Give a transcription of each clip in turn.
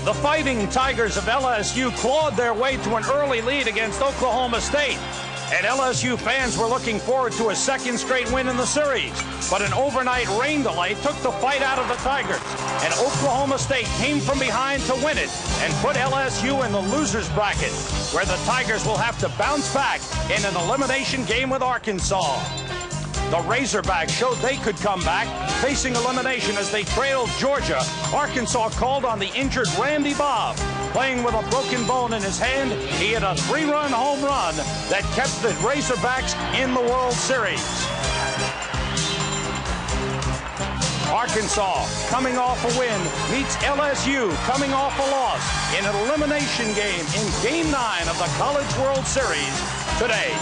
The Fighting Tigers of LSU clawed their way to an early lead against Oklahoma State. And LSU fans were looking forward to a second straight win in the series. But an overnight rain delay took the fight out of the Tigers. And Oklahoma State came from behind to win it and put LSU in the loser's bracket, where the Tigers will have to bounce back in an elimination game with Arkansas. The Razorbacks showed they could come back, facing elimination as they trailed Georgia. Arkansas called on the injured Randy Bob. Playing with a broken bone in his hand, he hit a 3-run home run that kept the Razorbacks in the World Series. Arkansas, coming off a win, meets LSU, coming off a loss in an elimination game in Game 9 of the College World Series today.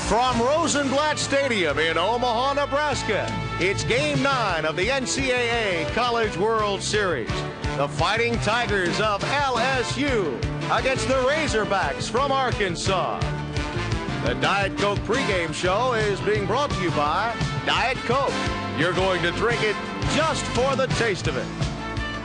From Rosenblatt Stadium in Omaha, Nebraska, it's Game 9 of the NCAA College World Series. The Fighting Tigers of LSU against the Razorbacks from Arkansas. The Diet Coke pregame show is being brought to you by Diet Coke. You're going to drink it just for the taste of it.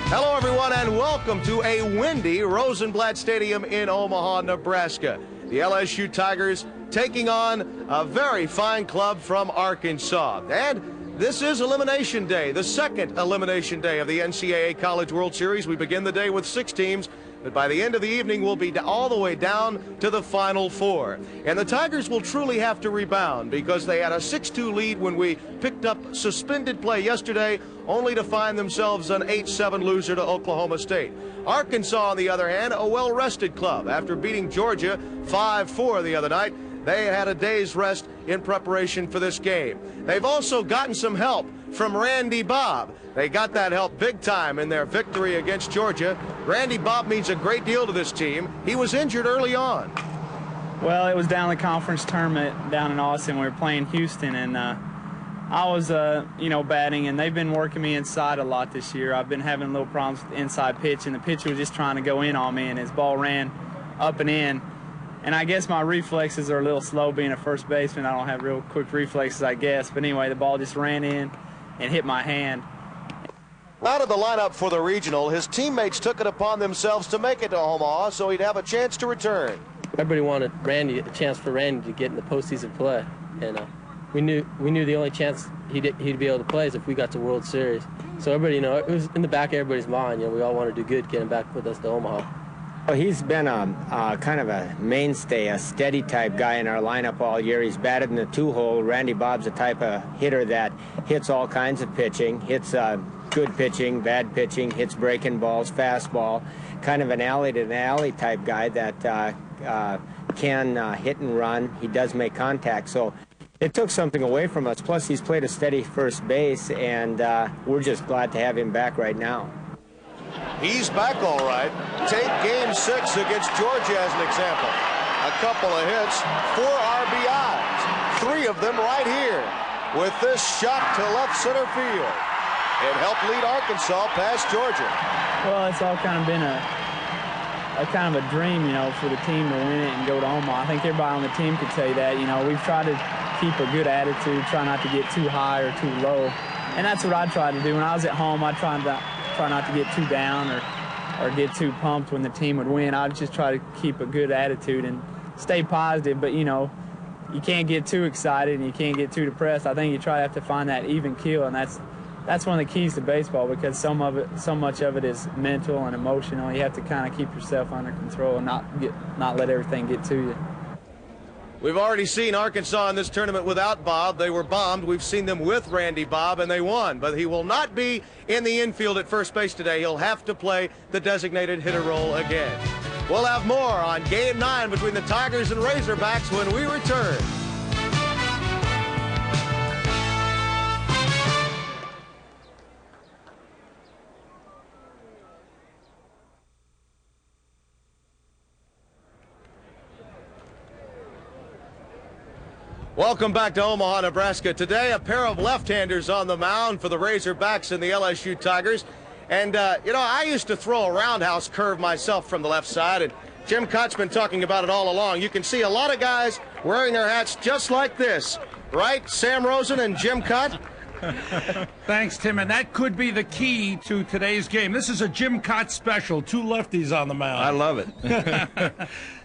Hello, everyone, and welcome to a windy Rosenblatt Stadium in Omaha, Nebraska. The LSU Tigers taking on a very fine club from Arkansas. And this is Elimination Day, the second Elimination Day of the NCAA College World Series. We begin the day with 6 teams, but by the end of the evening, we'll be all the way down to the Final 4. And the Tigers will truly have to rebound because they had a 6-2 lead when we picked up suspended play yesterday, only to find themselves an 8-7 loser to Oklahoma State. Arkansas, on the other hand, a well-rested club. After beating Georgia 5-4 the other night, they had a day's rest in preparation for this game. They've also gotten some help from Randy Bob. They got that help big time in their victory against Georgia. Randy Bob means a great deal to this team. He was injured early on. Well, it was down the conference tournament down in Austin. We were playing Houston, and I was, batting, and they've been working me inside a lot this year. I've been having little problems with the inside pitch, and the pitcher was just trying to go in on me, and his ball ran up and in. And I guess my reflexes are a little slow being a first baseman. I don't have real quick reflexes, I guess. But anyway, the ball just ran in and hit my hand. Out of the lineup for the regional, his teammates took it upon themselves to make it to Omaha so he'd have a chance to return. Everybody wanted a chance for Randy to get in the postseason play. And we knew the only chance he'd be able to play is if we got to World Series. So everybody, it was in the back of everybody's mind. We all wanted to do good, get him back with us to Omaha. Well, he's been a kind of a mainstay, a steady type guy in our lineup all year. He's batted in the 2-hole. Randy Bob's the type of hitter that hits all kinds of pitching, hits good pitching, bad pitching, hits breaking balls, fastball, kind of an alley-to-alley type guy that can hit and run. He does make contact, so it took something away from us. Plus, he's played a steady first base, and we're just glad to have him back right now. He's back all right. Take Game 6 against Georgia as an example. A couple of hits, 4 RBIs, 3 of them right here with this shot to left center field. It helped lead Arkansas past Georgia. Well, it's all kind of been a kind of a dream, for the team to win it and go to Omaha. I think everybody on the team could tell you that. We've tried to keep a good attitude, try not to get too high or too low. And that's what I tried to do. When I was at home, I try not to get too down or get too pumped when the team would win. I'd just try to keep a good attitude and stay positive. But, you can't get too excited and you can't get too depressed. I think you have to find that even keel, and that's one of the keys to baseball because so much of it is mental and emotional. You have to kind of keep yourself under control and not let everything get to you. We've already seen Arkansas in this tournament without Bob. They were bombed. We've seen them with Randy Bob, and they won. But he will not be in the infield at first base today. He'll have to play the designated hitter role again. We'll have more on Game 9 between the Tigers and Razorbacks when we return. Welcome back to Omaha, Nebraska. Today, a pair of left-handers on the mound for the Razorbacks and the LSU Tigers. And, I used to throw a roundhouse curve myself from the left side, and Jim Cott's been talking about it all along. You can see a lot of guys wearing their hats just like this, right, Sam Rosen and Jim Cott? Thanks, Tim. And that could be the key to today's game. This is a Jim Cott special. 2 lefties on the mound. I love it.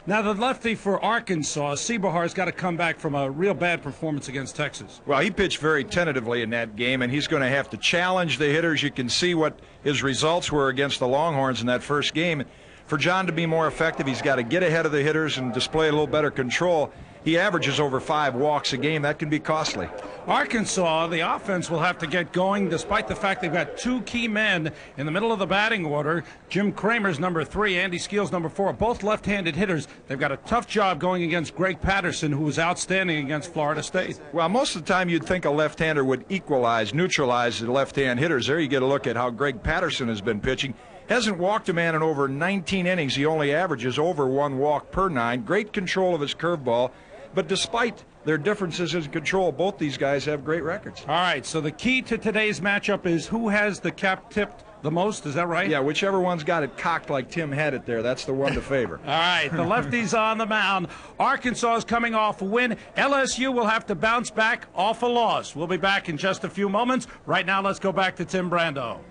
Now, the lefty for Arkansas, Sebahar's got to come back from a real bad performance against Texas. Well, he pitched very tentatively in that game, and he's going to have to challenge the hitters. You can see what his results were against the Longhorns in that first game. For John to be more effective, he's got to get ahead of the hitters and display a little better control. He averages over 5 walks a game. That can be costly. Arkansas, the offense will have to get going despite the fact they've got 2 key men in the middle of the batting order. Jim Kramer's number 3, Andy Skeel's number 4, both left-handed hitters. They've got a tough job going against Greg Patterson, who was outstanding against Florida State. Well, most of the time you'd think a left-hander would equalize, neutralize the left-hand hitters. There you get a look at how Greg Patterson has been pitching. Hasn't walked a man in over 19 innings. He only averages over 1 walk per 9. Great control of his curveball. But despite their differences in control, both these guys have great records. All right, so the key to today's matchup is who has the cap tipped the most, is that right? Yeah, whichever one's got it cocked like Tim had it there, that's the one to favor. All right, the lefties on the mound. Arkansas is coming off a win. LSU will have to bounce back off a loss. We'll be back in just a few moments. Right now, let's go back to Tim Brando.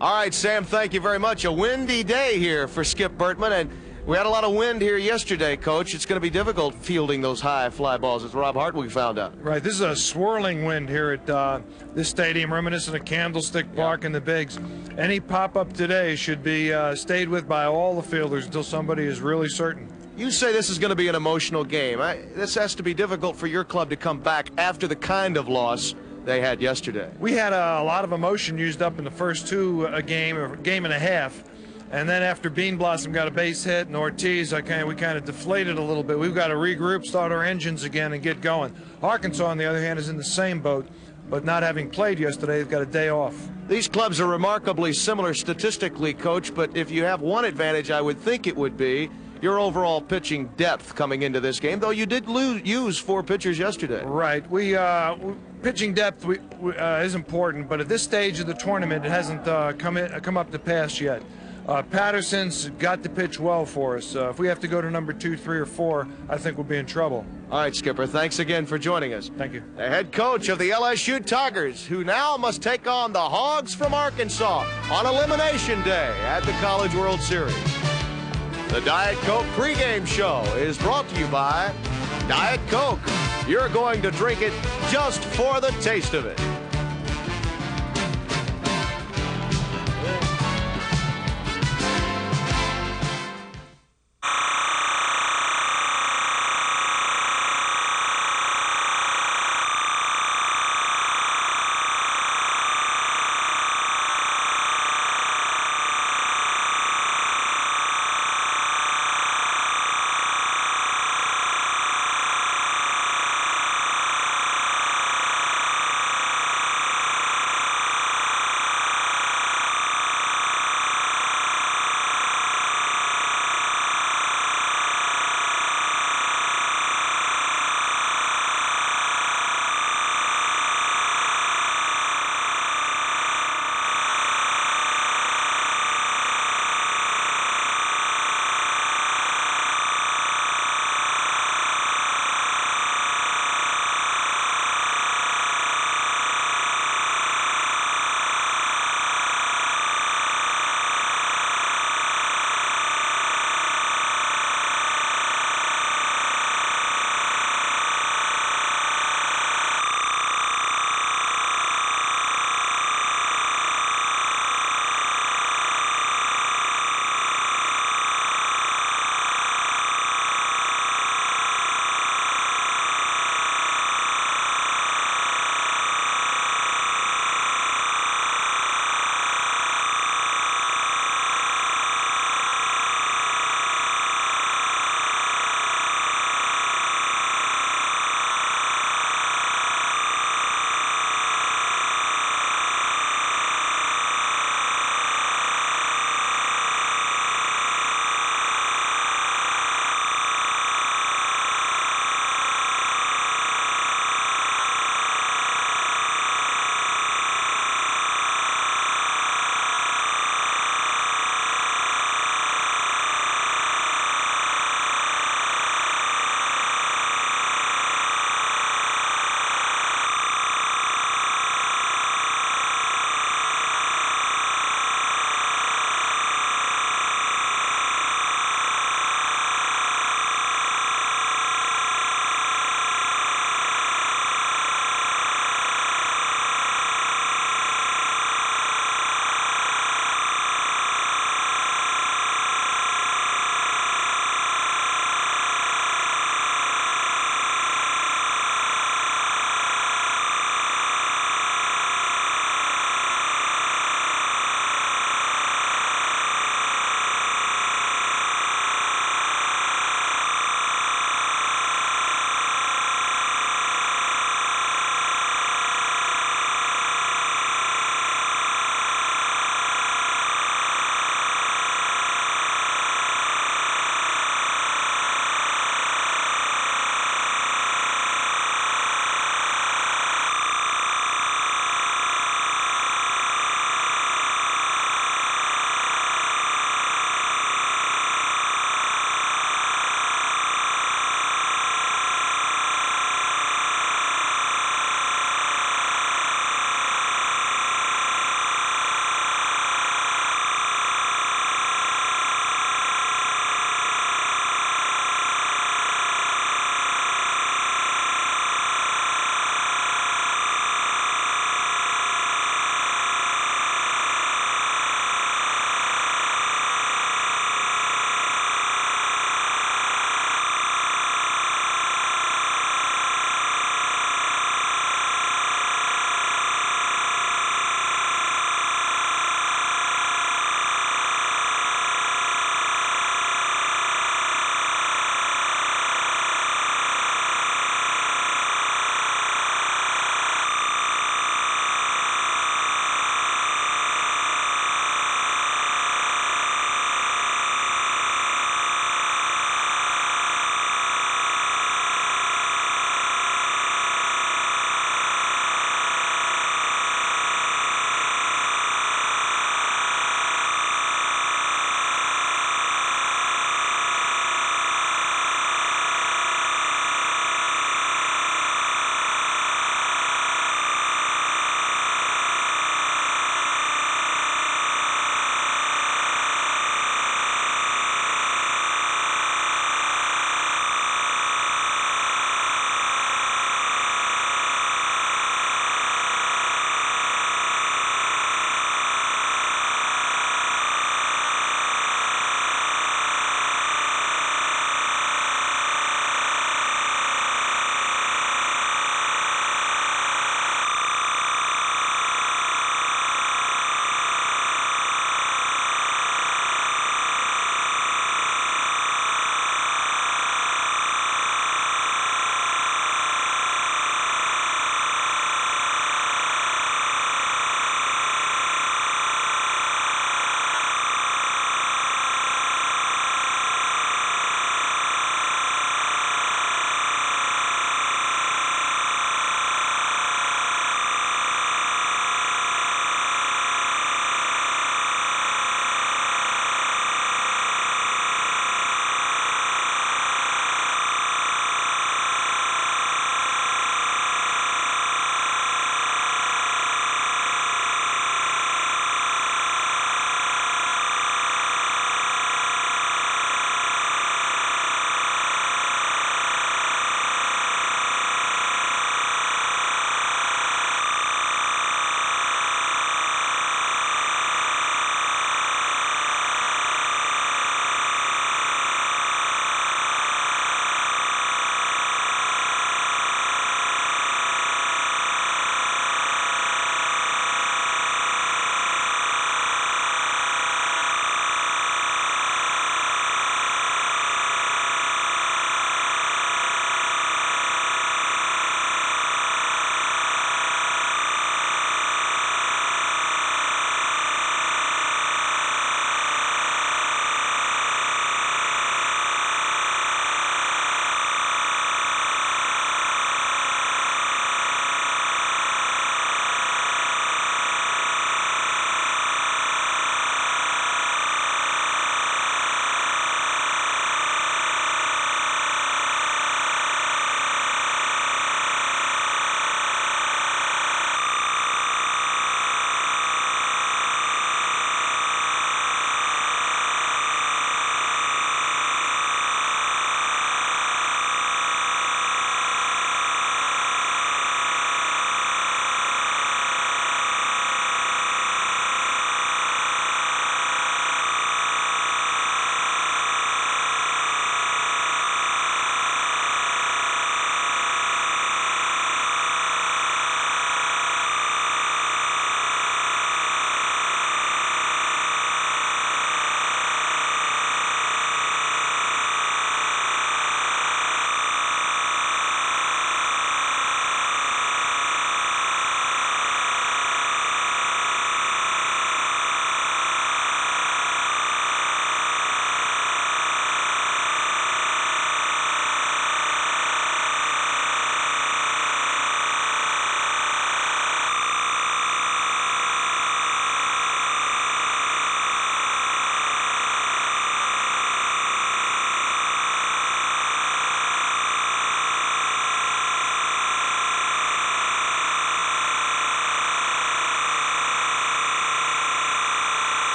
All right, Sam, thank you very much. A windy day here for Skip Bertman, and we had a lot of wind here yesterday, Coach. It's going to be difficult fielding those high fly balls, as Rob Hartwig found out. Right, this is a swirling wind here at this stadium, reminiscent of Candlestick Park and the Bigs. Any pop-up today should be stayed with by all the fielders until somebody is really certain. You say this is going to be an emotional game. This has to be difficult for your club to come back after the kind of loss they had yesterday. We had a lot of emotion used up in the first 2 game and a half. And then after Bean Blossom got a base hit and Ortiz, we kind of deflated a little bit. We've got to regroup, start our engines again, and get going. Arkansas, on the other hand, is in the same boat, but not having played yesterday, they've got a day off. These clubs are remarkably similar statistically, Coach, but if you have one advantage, I would think it would be your overall pitching depth coming into this game, though you did use 4 pitchers yesterday. Right. Pitching depth is important, but at this stage of the tournament, it hasn't come up to pass yet. Patterson's got to pitch well for us. If we have to go to number 2, 3, or 4, I think we'll be in trouble. All right, Skipper, thanks again for joining us. Thank you. The head coach of the LSU Tigers, who now must take on the Hogs from Arkansas on Elimination Day at the College World Series. The Diet Coke pregame show is brought to you by Diet Coke. You're going to drink it just for the taste of it.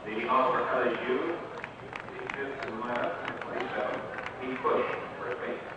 Leading off for LSU, the fifth to the lineup, number 27, Pete Bush, first base.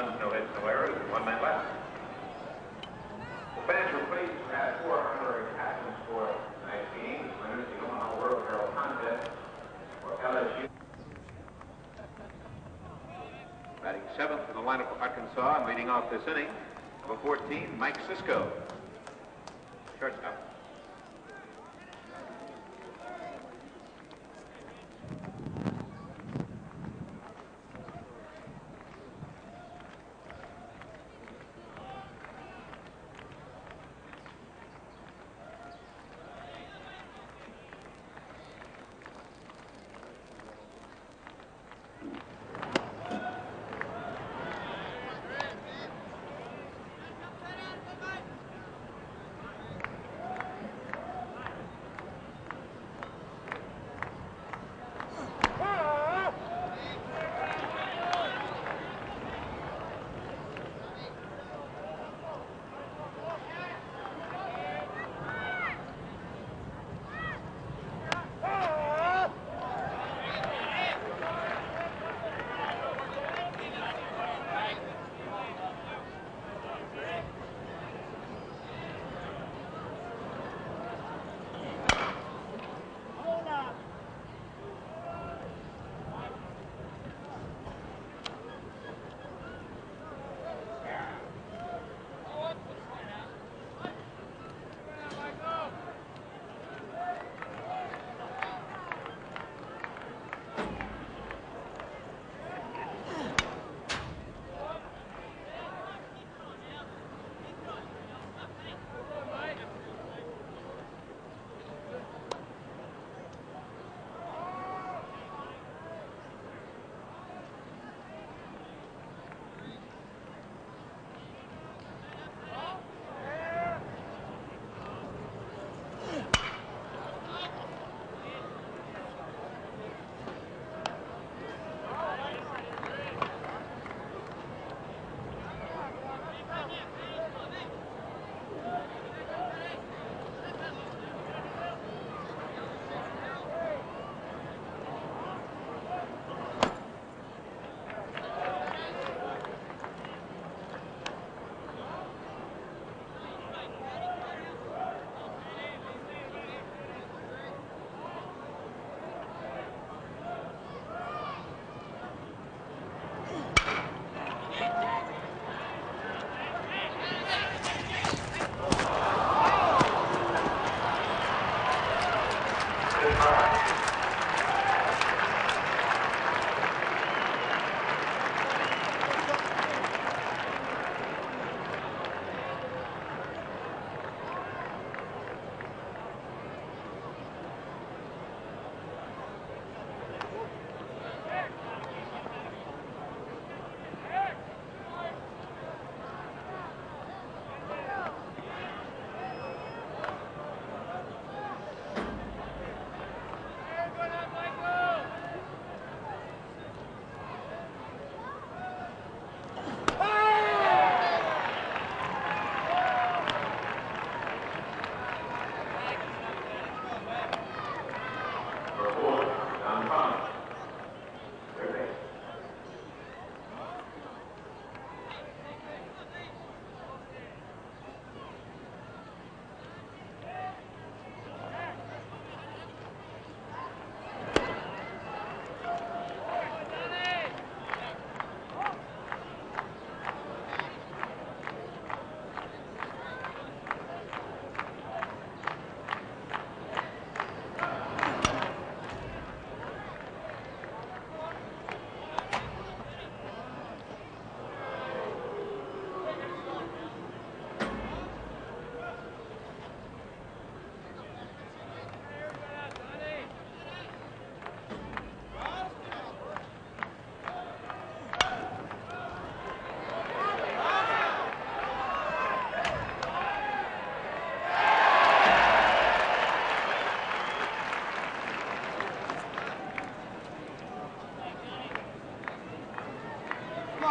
runs, no hits, no errors, and 1 man left. The fans were pleased to have 4 honorary captains for tonight's game. Winners the Omaha World Herald Contest for LSU. Batting 7th in the lineup for Arkansas and leading off this inning, number 14, Mike Cisco. Shortstop.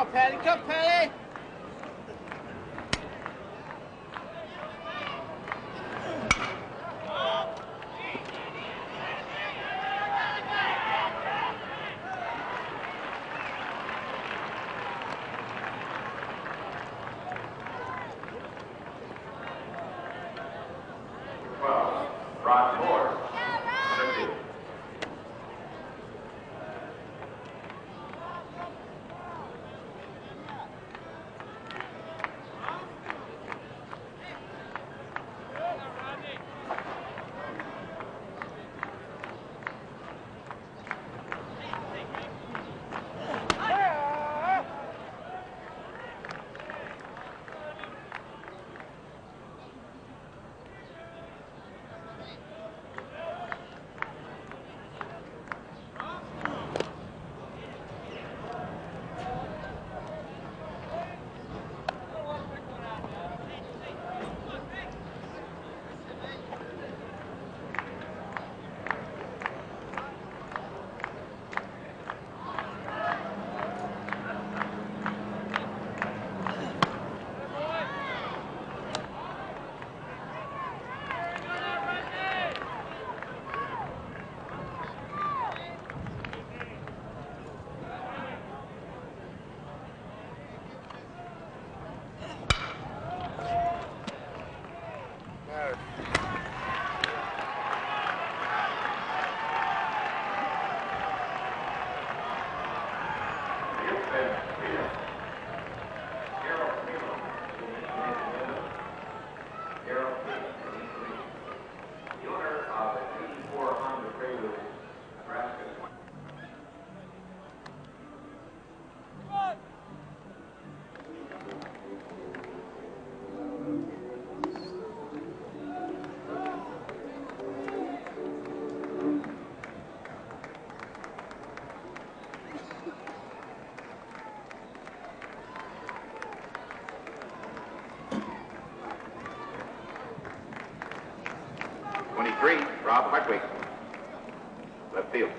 on, Patty. Come, Patty. Rob Hartwig, left field.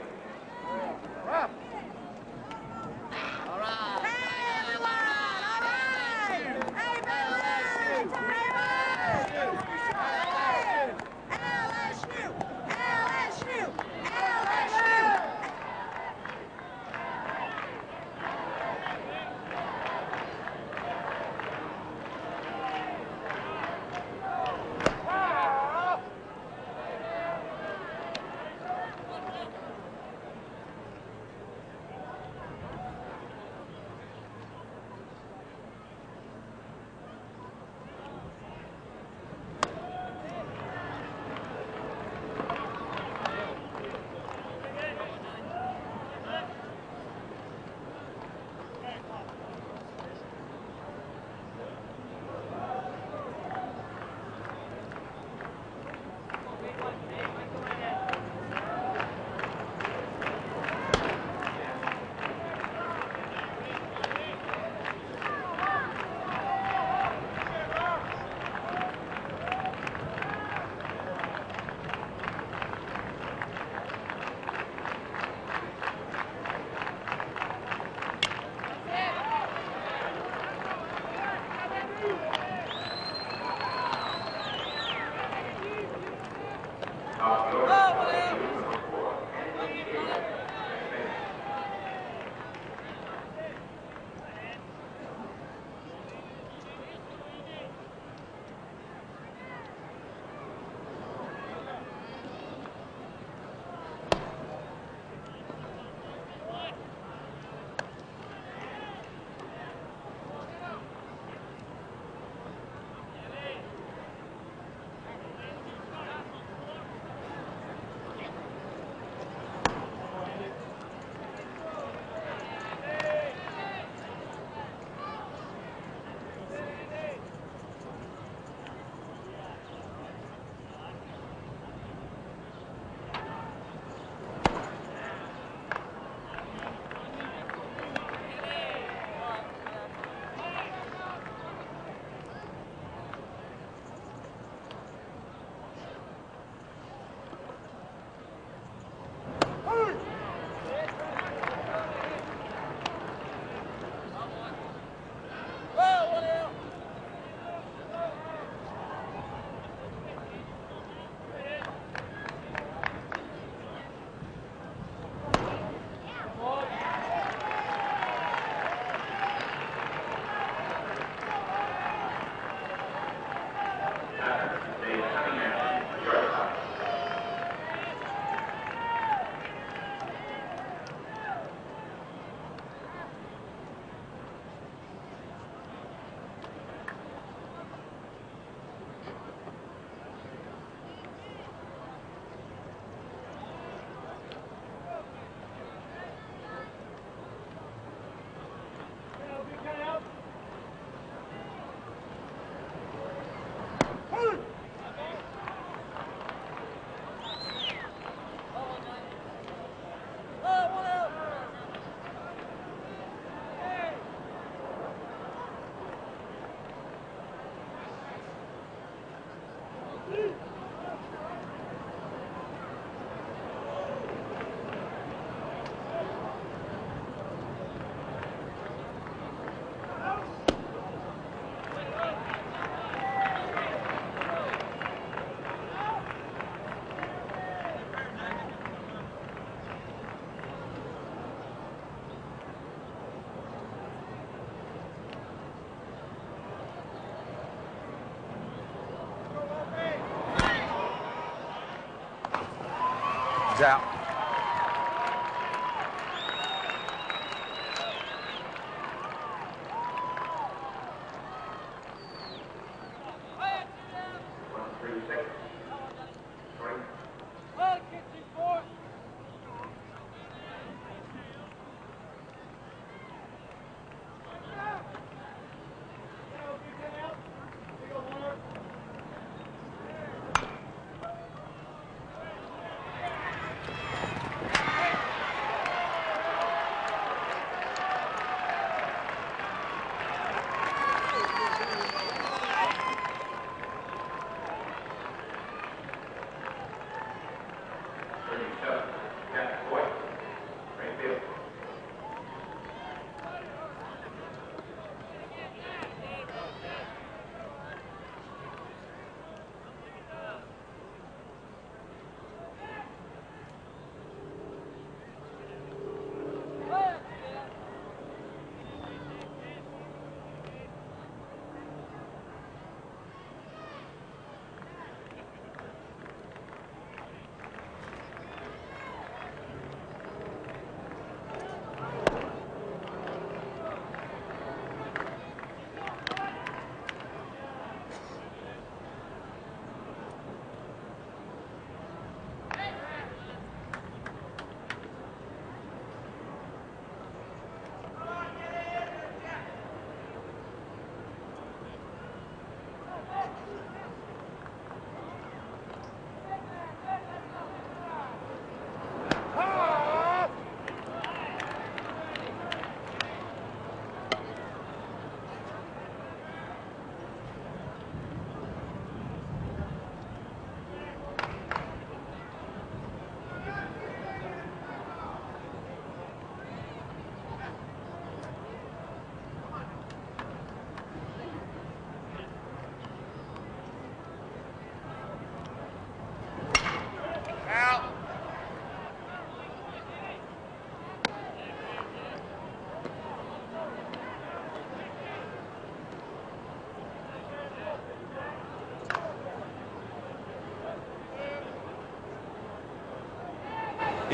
He's out.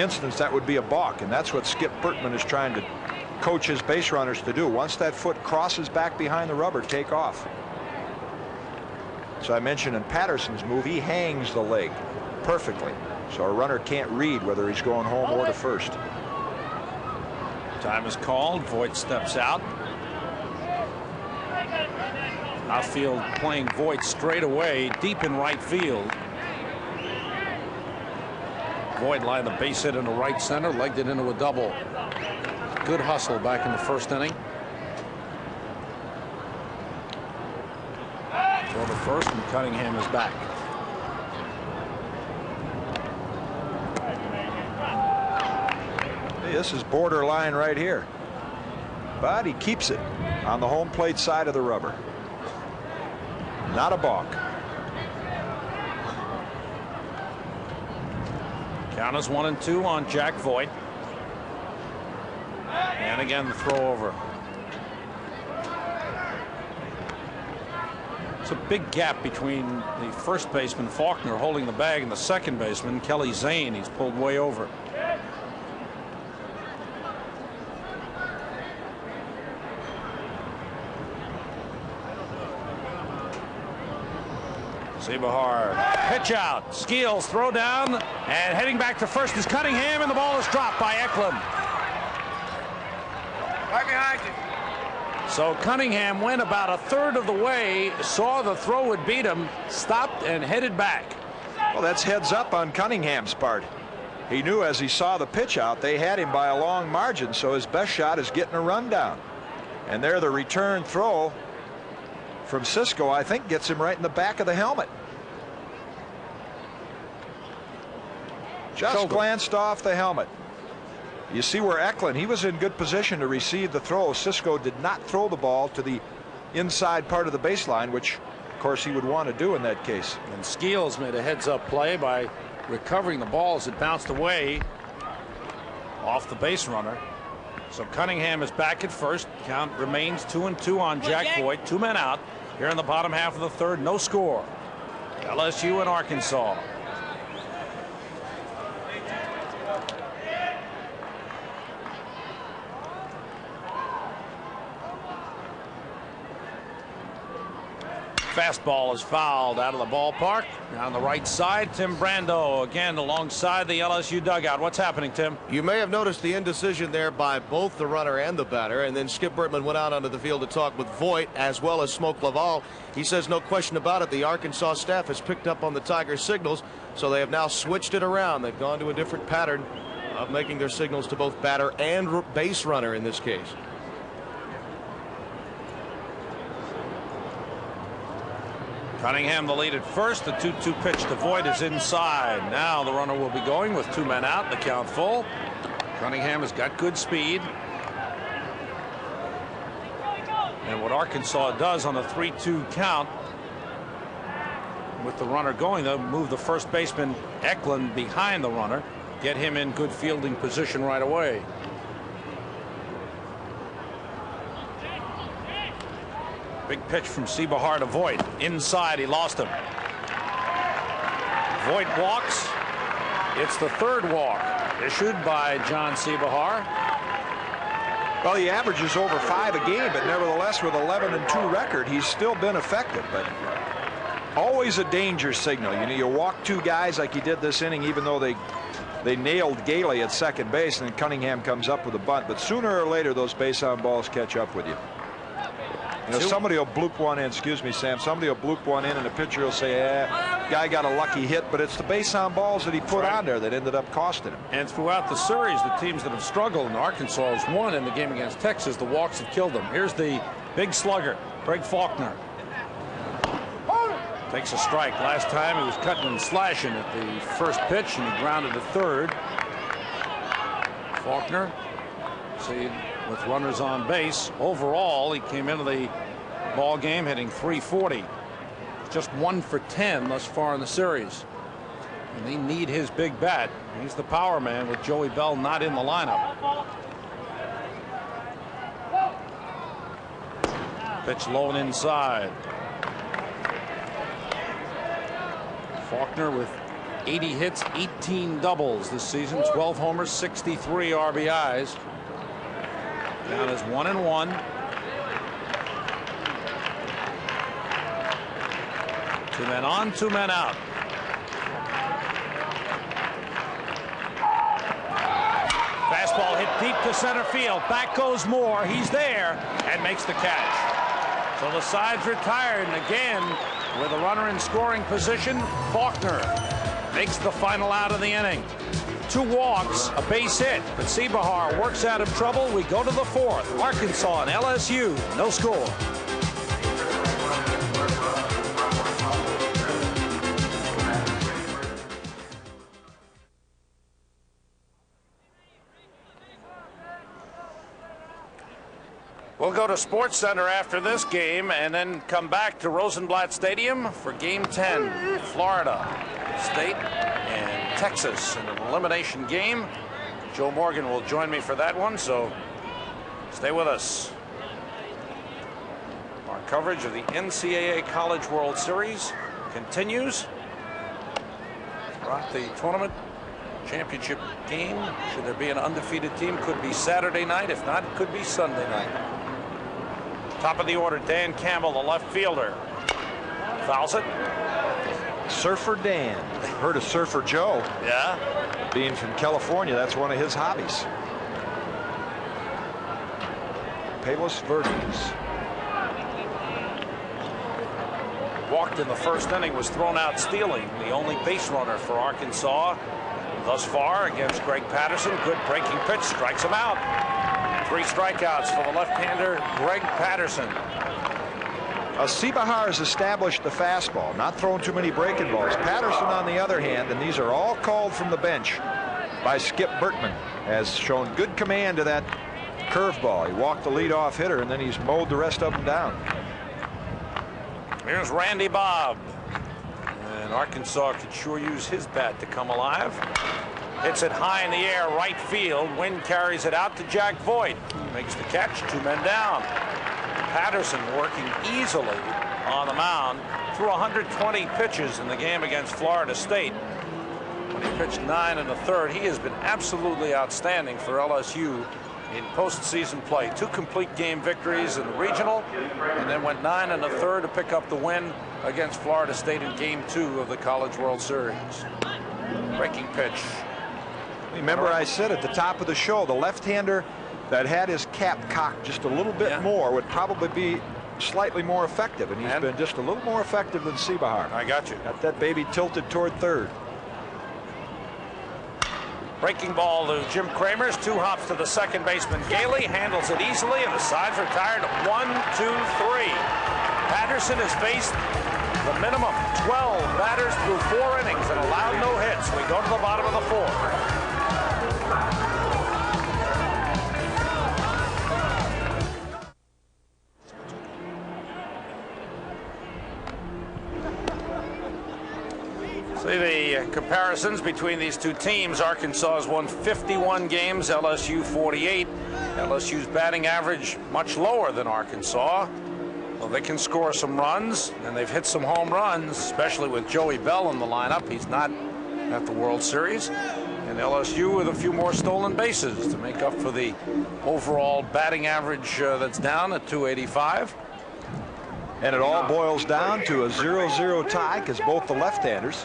instance, that would be a balk, and that's what Skip Bertman is trying to coach his base runners to do. Once that foot crosses back behind the rubber, take off. So I mentioned in Patterson's move, he hangs the leg perfectly, so a runner can't read whether he's going home or to first. Time is called. Voit steps out. Outfield playing Voit straight away, deep in right field. Voit lined the base hit into right center, legged it into a double. Good hustle back in the first inning. Throw to first, and Cunningham is back. Hey, this is borderline right here, but he keeps it on the home plate side of the rubber. Not a balk. Count is 1-2 on Jack Voit. And again the throw over. It's a big gap between the first baseman Faulkner holding the bag and the second baseman Kelly Zane. He's pulled way over. Sebahar, pitch out, Skeels, throw down, and heading back to first is Cunningham, and the ball is dropped by Eklund. Right behind you. So Cunningham went about a third of the way, saw the throw would beat him, stopped and headed back. Well, that's heads up on Cunningham's part. He knew as he saw the pitch out, they had him by a long margin, so his best shot is getting a run down. And there the return throw from Cisco, I think, gets him right in the back of the helmet. Just glanced off the helmet. You see where Eklund, he was in good position to receive the throw. Cisco did not throw the ball to the inside part of the baseline, which of course he would want to do in that case. And Skeels made a heads-up play by recovering the ball as it bounced away off the base runner. So Cunningham is back at first. Count remains 2-2 on Jack Voit. 2 men out here in the bottom half of the third. No score. LSU and Arkansas. Fastball is fouled out of the ballpark. Down the right side, Tim Brando again alongside the LSU dugout. What's happening, Tim? You may have noticed the indecision there by both the runner and the batter, and then Skip Bertman went out onto the field to talk with Voit as well as Smoke Laval. He says no question about it, the Arkansas staff has picked up on the Tigers' signals, so they have now switched it around. They've gone to a different pattern of making their signals to both batter and base runner in this case. Cunningham the lead at first. The 2-2 pitch to Voit is inside. Now the runner will be going with 2 men out. The count full. Cunningham has got good speed. And what Arkansas does on a 3-2 count with the runner going, they'll move the first baseman Eklund behind the runner, get him in good fielding position right away. Big pitch from Sebahar to Voit. Inside, he lost him. Voit walks. It's the third walk issued by John Sebahar. Well, he averages over 5 a game, but nevertheless with 11-2 record, he's still been effective. But always a danger signal. You know, you walk 2 guys like he did this inning, even though they nailed Gailey at second base, and then Cunningham comes up with a bunt. But sooner or later, those base on balls catch up with you. You know, somebody will bloop one in, excuse me, Sam, somebody will bloop one in and the pitcher will say, guy got a lucky hit, but it's the base on balls that he put on there that ended up costing him. And throughout the series, the teams that have struggled, and Arkansas has won in the game against Texas, the walks have killed them. Here's the big slugger, Greg Faulkner. Takes a strike. Last time he was cutting and slashing at the first pitch, and he grounded to third. Faulkner, see, with runners on base. Overall, he came into the ball game hitting .340. Just 1 for 10 thus far in the series. And they need his big bat. He's the power man with Joey Bell not in the lineup. Pitch low and inside. Faulkner with 80 hits, 18 doubles this season, 12 homers, 63 RBIs. Count is 1-1. Two men on, two men out. Fastball hit deep to center field. Back goes Moore. He's there and makes the catch. So the side's retired, and again, with a runner in scoring position, Faulkner makes the final out of the inning. 2 walks, a base hit, but Seebahar works out of trouble. We go to the 4th. Arkansas and LSU, no score. We'll go to Sports Center after this game and then come back to Rosenblatt Stadium for Game 10. Florida State and Texas in an elimination game. Joe Morgan will join me for that one, so stay with us. Our coverage of the NCAA College World Series continues. Throughout the tournament championship game, should there be an undefeated team, could be Saturday night. If not, it could be Sunday night. Top of the order, Dan Campbell, the left fielder. Fouls it. Surfer Dan. Heard of Surfer Joe. Yeah. Being from California, that's one of his hobbies. Palos Verdes. Walked in the first inning, was thrown out stealing. The only base runner for Arkansas thus far against Greg Patterson. Good breaking pitch, strikes him out. 3 strikeouts for the left-hander, Greg Patterson. Seebahar has established the fastball, not throwing too many breaking balls. Patterson, on the other hand, and these are all called from the bench by Skip Bertman, has shown good command to that curveball. He walked the leadoff hitter, and then he's mowed the rest of them down. Here's Randy Bob. And Arkansas could sure use his bat to come alive. Hits it high in the air, right field. Wind carries it out to Jack Voigt. Makes the catch, 2 men down. Patterson working easily on the mound. Threw 120 pitches in the game against Florida State. When he pitched 9 1/3, he has been absolutely outstanding for LSU in postseason play. 2 complete game victories in the regional, and then went 9 1/3 to pick up the win against Florida State in Game 2 of the College World Series. Breaking pitch. Remember, I said at the top of the show, the left-hander that had his cap cocked just a little bit more would probably be slightly more effective, and he's been just a little more effective than Seebahar. I got you. Got that baby tilted toward third. Breaking ball to Jim Kramers. 2 hops to the second baseman. Gailey handles it easily, and the side's retired. 1, 2, 3. Patterson has faced the minimum 12 batters through 4 innings and allowed no hits. We go to the bottom of the 4th. See the comparisons between these two teams. Arkansas has won 51 games, LSU 48. LSU's batting average much lower than Arkansas. Well, they can score some runs, and they've hit some home runs, especially with Joey Bell in the lineup. He's not at the World Series. And LSU with a few more stolen bases to make up for the overall batting average that's down at 285. And it all boils down to a 0-0 tie, because both the left-handers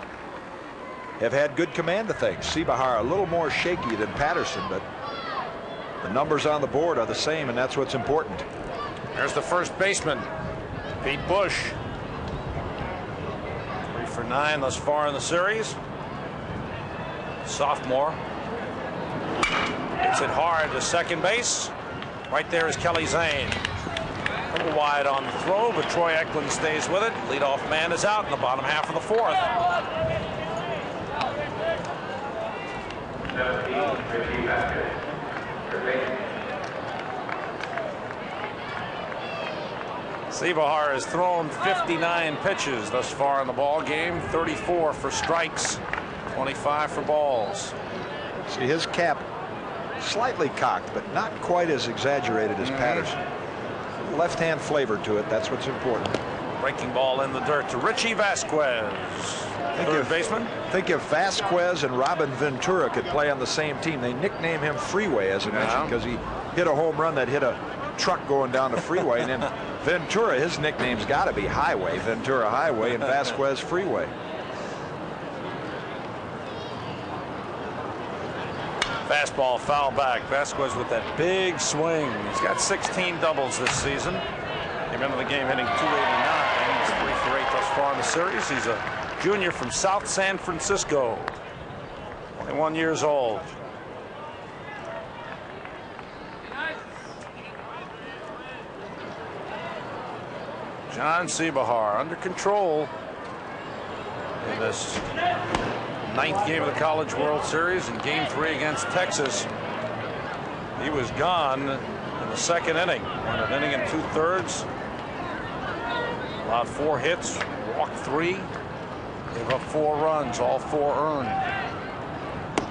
have had good command of things. Seebahar a little more shaky than Patterson, but the numbers on the board are the same, and that's what's important. There's the first baseman, Pete Bush. 3 for 9 thus far in the series. Sophomore. Hits it hard to second base. Right there is Kelly Zane. A little wide on the throw, but Troy Eklund stays with it. Leadoff man is out in the bottom half of the 4th. Seebahar has thrown 59 pitches thus far in the ball game. 34 for strikes, 25 for balls. See his cap slightly cocked, but not quite as exaggerated as Patterson. Left-hand flavor to it. That's what's important. Breaking ball in the dirt to Richie Vasquez, third baseman. Think if Vasquez and Robin Ventura could play on the same team. They nickname him Freeway, as I mentioned, because he hit a home run that hit a truck going down the freeway. And then Ventura, his nickname's got to be Highway. Ventura Highway and Vasquez Freeway. Fastball foul back. Vasquez with that big swing. He's got 16 doubles this season. Came into the game hitting .289. He's 3 for 8 thus far in the series. He's a junior from South San Francisco. 21 years old. John Seebahar under control in this 9th game of the College World Series. In Game 3 against Texas, he was gone in the 2nd inning. Won an inning and 2/3. Allowed 4 hits, walked 3, gave up 4 runs, all 4 earned.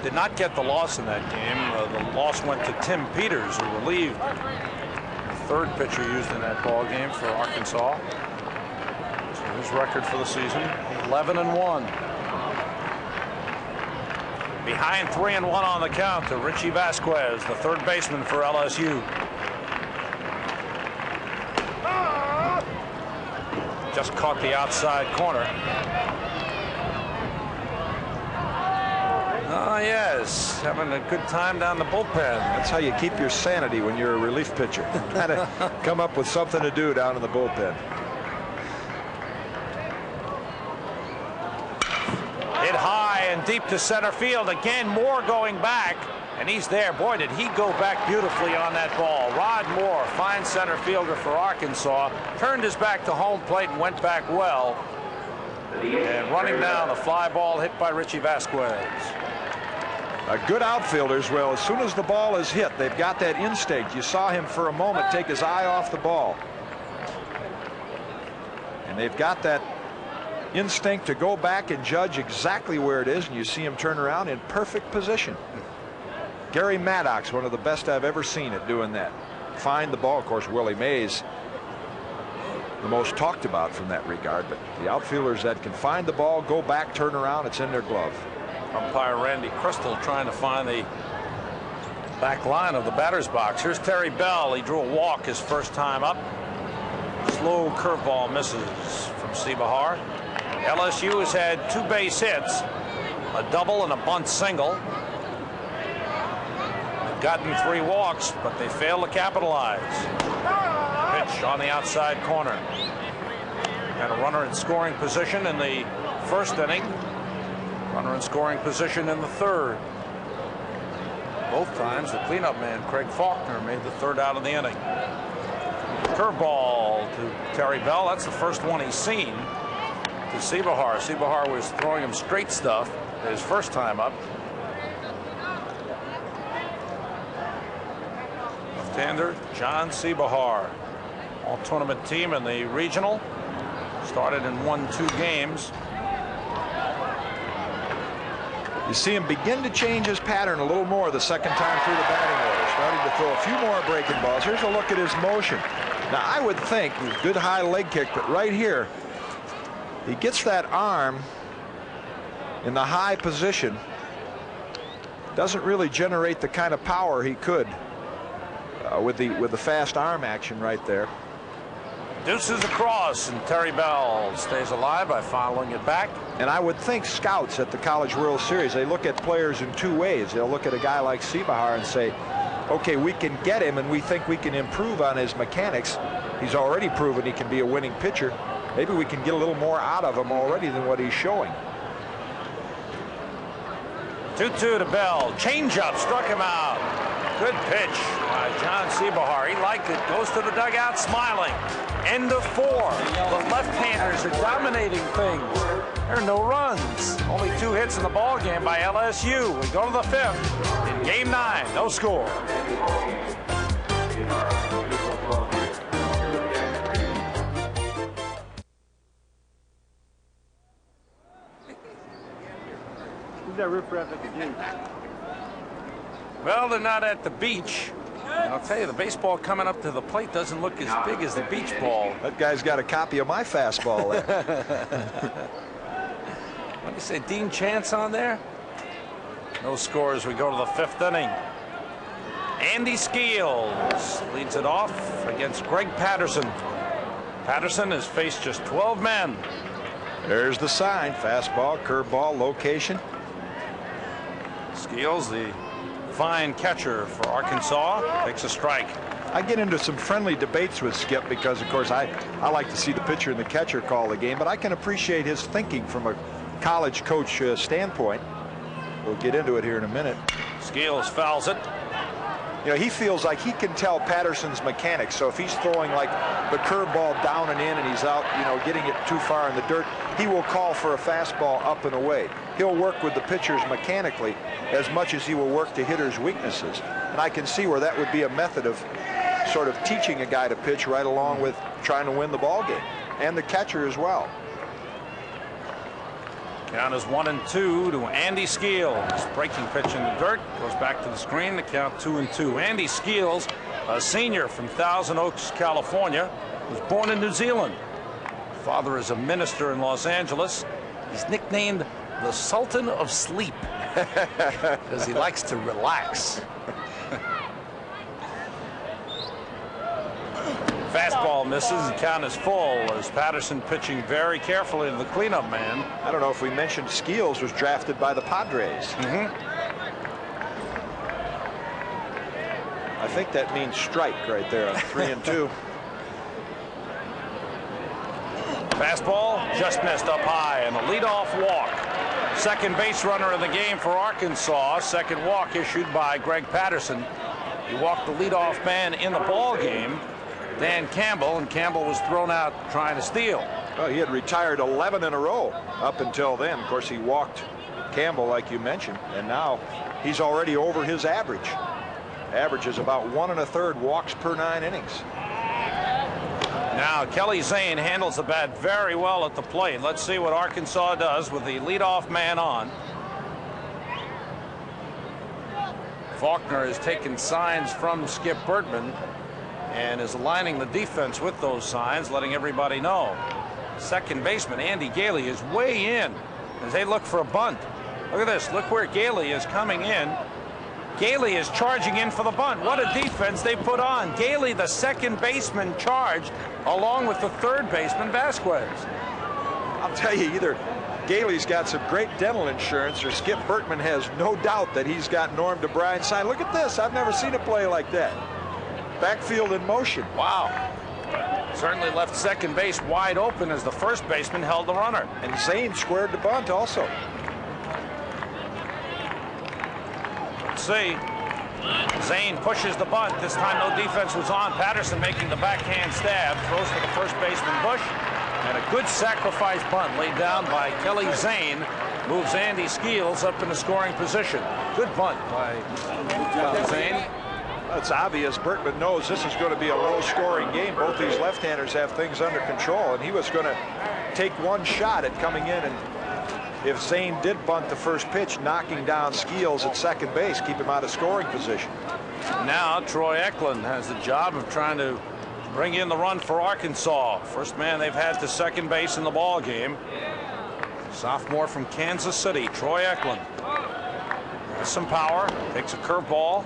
Did not get the loss in that game. The loss went to Tim Peters, who relieved the 3rd pitcher used in that ball game for Arkansas. So his record for the season, 11-1. Behind 3-1 on the count to Richie Vasquez, the 3rd baseman for LSU. Just caught the outside corner. Oh, yes, having a good time down the bullpen. That's how you keep your sanity when you're a relief pitcher. Got to come up with something to do down in the bullpen. Hit high and deep to center field. Again, Moore going back, and he's there. Boy, did he go back beautifully on that ball. Rod Moore, fine center fielder for Arkansas, turned his back to home plate and went back well. And running down, a fly ball hit by Richie Vasquez. Good outfielders, well, as soon as the ball is hit, they've got that instinct. You saw him for a moment take his eye off the ball. And they've got that instinct to go back and judge exactly where it is, and you see him turn around in perfect position. Gary Maddox, one of the best I've ever seen at doing that. Find the ball. Of course, Willie Mays, the most talked about from that regard, but the outfielders that can find the ball, go back, turn around, it's in their glove. Umpire Randy Crystal trying to find the back line of the batter's box. Here's Terry Bell. He drew a walk his first time up. Slow curveball misses from Seebahar. LSU has had 2 base hits, a double and a bunt single. They've gotten 3 walks, but they failed to capitalize. Pitch on the outside corner. Got a runner in scoring position in the 1st inning. Runner in scoring position in the 3rd. Both times the cleanup man, Craig Faulkner, made the 3rd out of the inning. Curveball to Terry Bell. That's the first one he's seen. To Seebahar. Seebahar was throwing him straight stuff his first time up. Left-hander John Seebahar. All-tournament team in the regional. Started and won 2 games. You see him begin to change his pattern a little more the second time through the batting order. Starting to throw a few more breaking balls. Here's a look at his motion. Now, I would think, good high leg kick, but right here, he gets that arm in the high position. Doesn't really generate the kind of power he could with the fast arm action right there. Deuces across, and Terry Bell stays alive by following it back. And I would think scouts at the College World Series, they look at players in 2 ways. They'll look at a guy like Seebahar and say, okay, we can get him and we think we can improve on his mechanics. He's already proven he can be a winning pitcher. Maybe we can get a little more out of him already than what he's showing. 2-2 to Bell. Changeup struck him out. Good pitch by John Seebahar. He liked it. Goes to the dugout smiling. End of 4. The left-handers are dominating things. There are no runs. Only 2 hits in the ball game by LSU. We go to the 5th. In Game 9, no score. Who's that riffraff at the gate? Well, they're not at the beach. And I'll tell you, the baseball coming up to the plate doesn't look as big as the beach ball. That guy's got a copy of my fastball there. What do you say, Dean Chance on there? No score as we go to the 5th inning. Andy Skeels leads it off against Greg Patterson. Patterson has faced just 12 men. There's the sign. Fastball, curveball, location. Skeels, the fine catcher for Arkansas, takes a strike. I get into some friendly debates with Skip because, of course, I like to see the pitcher and the catcher call the game, but I can appreciate his thinking from a college coach standpoint. We'll get into it here in a minute. Skeels fouls it. You know, he feels like he can tell Patterson's mechanics. So if he's throwing like the curveball down and in and he's out, you know, getting it too far in the dirt, he will call for a fastball up and away. He'll work with the pitchers mechanically as much as he will work the hitter's weaknesses. And I can see where that would be a method of sort of teaching a guy to pitch right along with trying to win the ball game, and the catcher as well. Count is 1-2 to Andy Skeels. Breaking pitch in the dirt, goes back to the screen. The count 2-2. Andy Skeels, a senior from Thousand Oaks, California, was born in New Zealand. Father is a minister in Los Angeles. He's nicknamed the Sultan of Sleep because he likes to relax. Fastball misses. The count is full as Patterson pitching very carefully to the cleanup man. I don't know if we mentioned Skeels was drafted by the Padres. I think that means strike right there on 3-2. Fastball just missed up high, and a leadoff walk. Second base runner of the game for Arkansas. Second walk issued by Greg Patterson. He walked the leadoff man in the ball game, Dan Campbell, and Campbell was thrown out trying to steal. Well, he had retired 11 in a row up until then. Of course, he walked Campbell, like you mentioned, and now he's already over his average. Average is about 1 1/3 walks per 9 innings. Now Kelly Zane handles the bat very well at the plate. Let's see what Arkansas does with the leadoff man on. Faulkner has taken signs from Skip Bertman and is aligning the defense with those signs, letting everybody know. Second baseman Andy Gailey is way in as they look for a bunt. Look at this. Look where Gailey is coming in. Gailey is charging in for the bunt. What a defense they put on. Gailey, the second baseman, charged along with the third baseman, Vasquez. I'll tell you, either Gailey's got some great dental insurance or Skip Bertman has no doubt that he's got Norm DeBriyn's side. Look at this. I've never seen a play like that. Backfield in motion. Wow. Certainly left second base wide open as the first baseman held the runner. And Zane squared the bunt also. Let's see. Zane pushes the bunt. This time no defense was on. Patterson making the backhand stab. Throws to the first baseman Bush. And a good sacrifice bunt laid down by Kelly Zane. Moves Andy Skeels up in the scoring position. Good bunt by Kelly Zane. It's obvious Bertman knows this is going to be a low-scoring game. Both these left-handers have things under control, and he was going to take one shot at coming in, and if Zane did bunt the first pitch, knocking down Skeels at second base, keep him out of scoring position. Now Troy Eklund has the job of trying to bring in the run for Arkansas. First man they've had to second base in the ball game. Sophomore from Kansas City, Troy Eklund. Has some power, takes a curveball.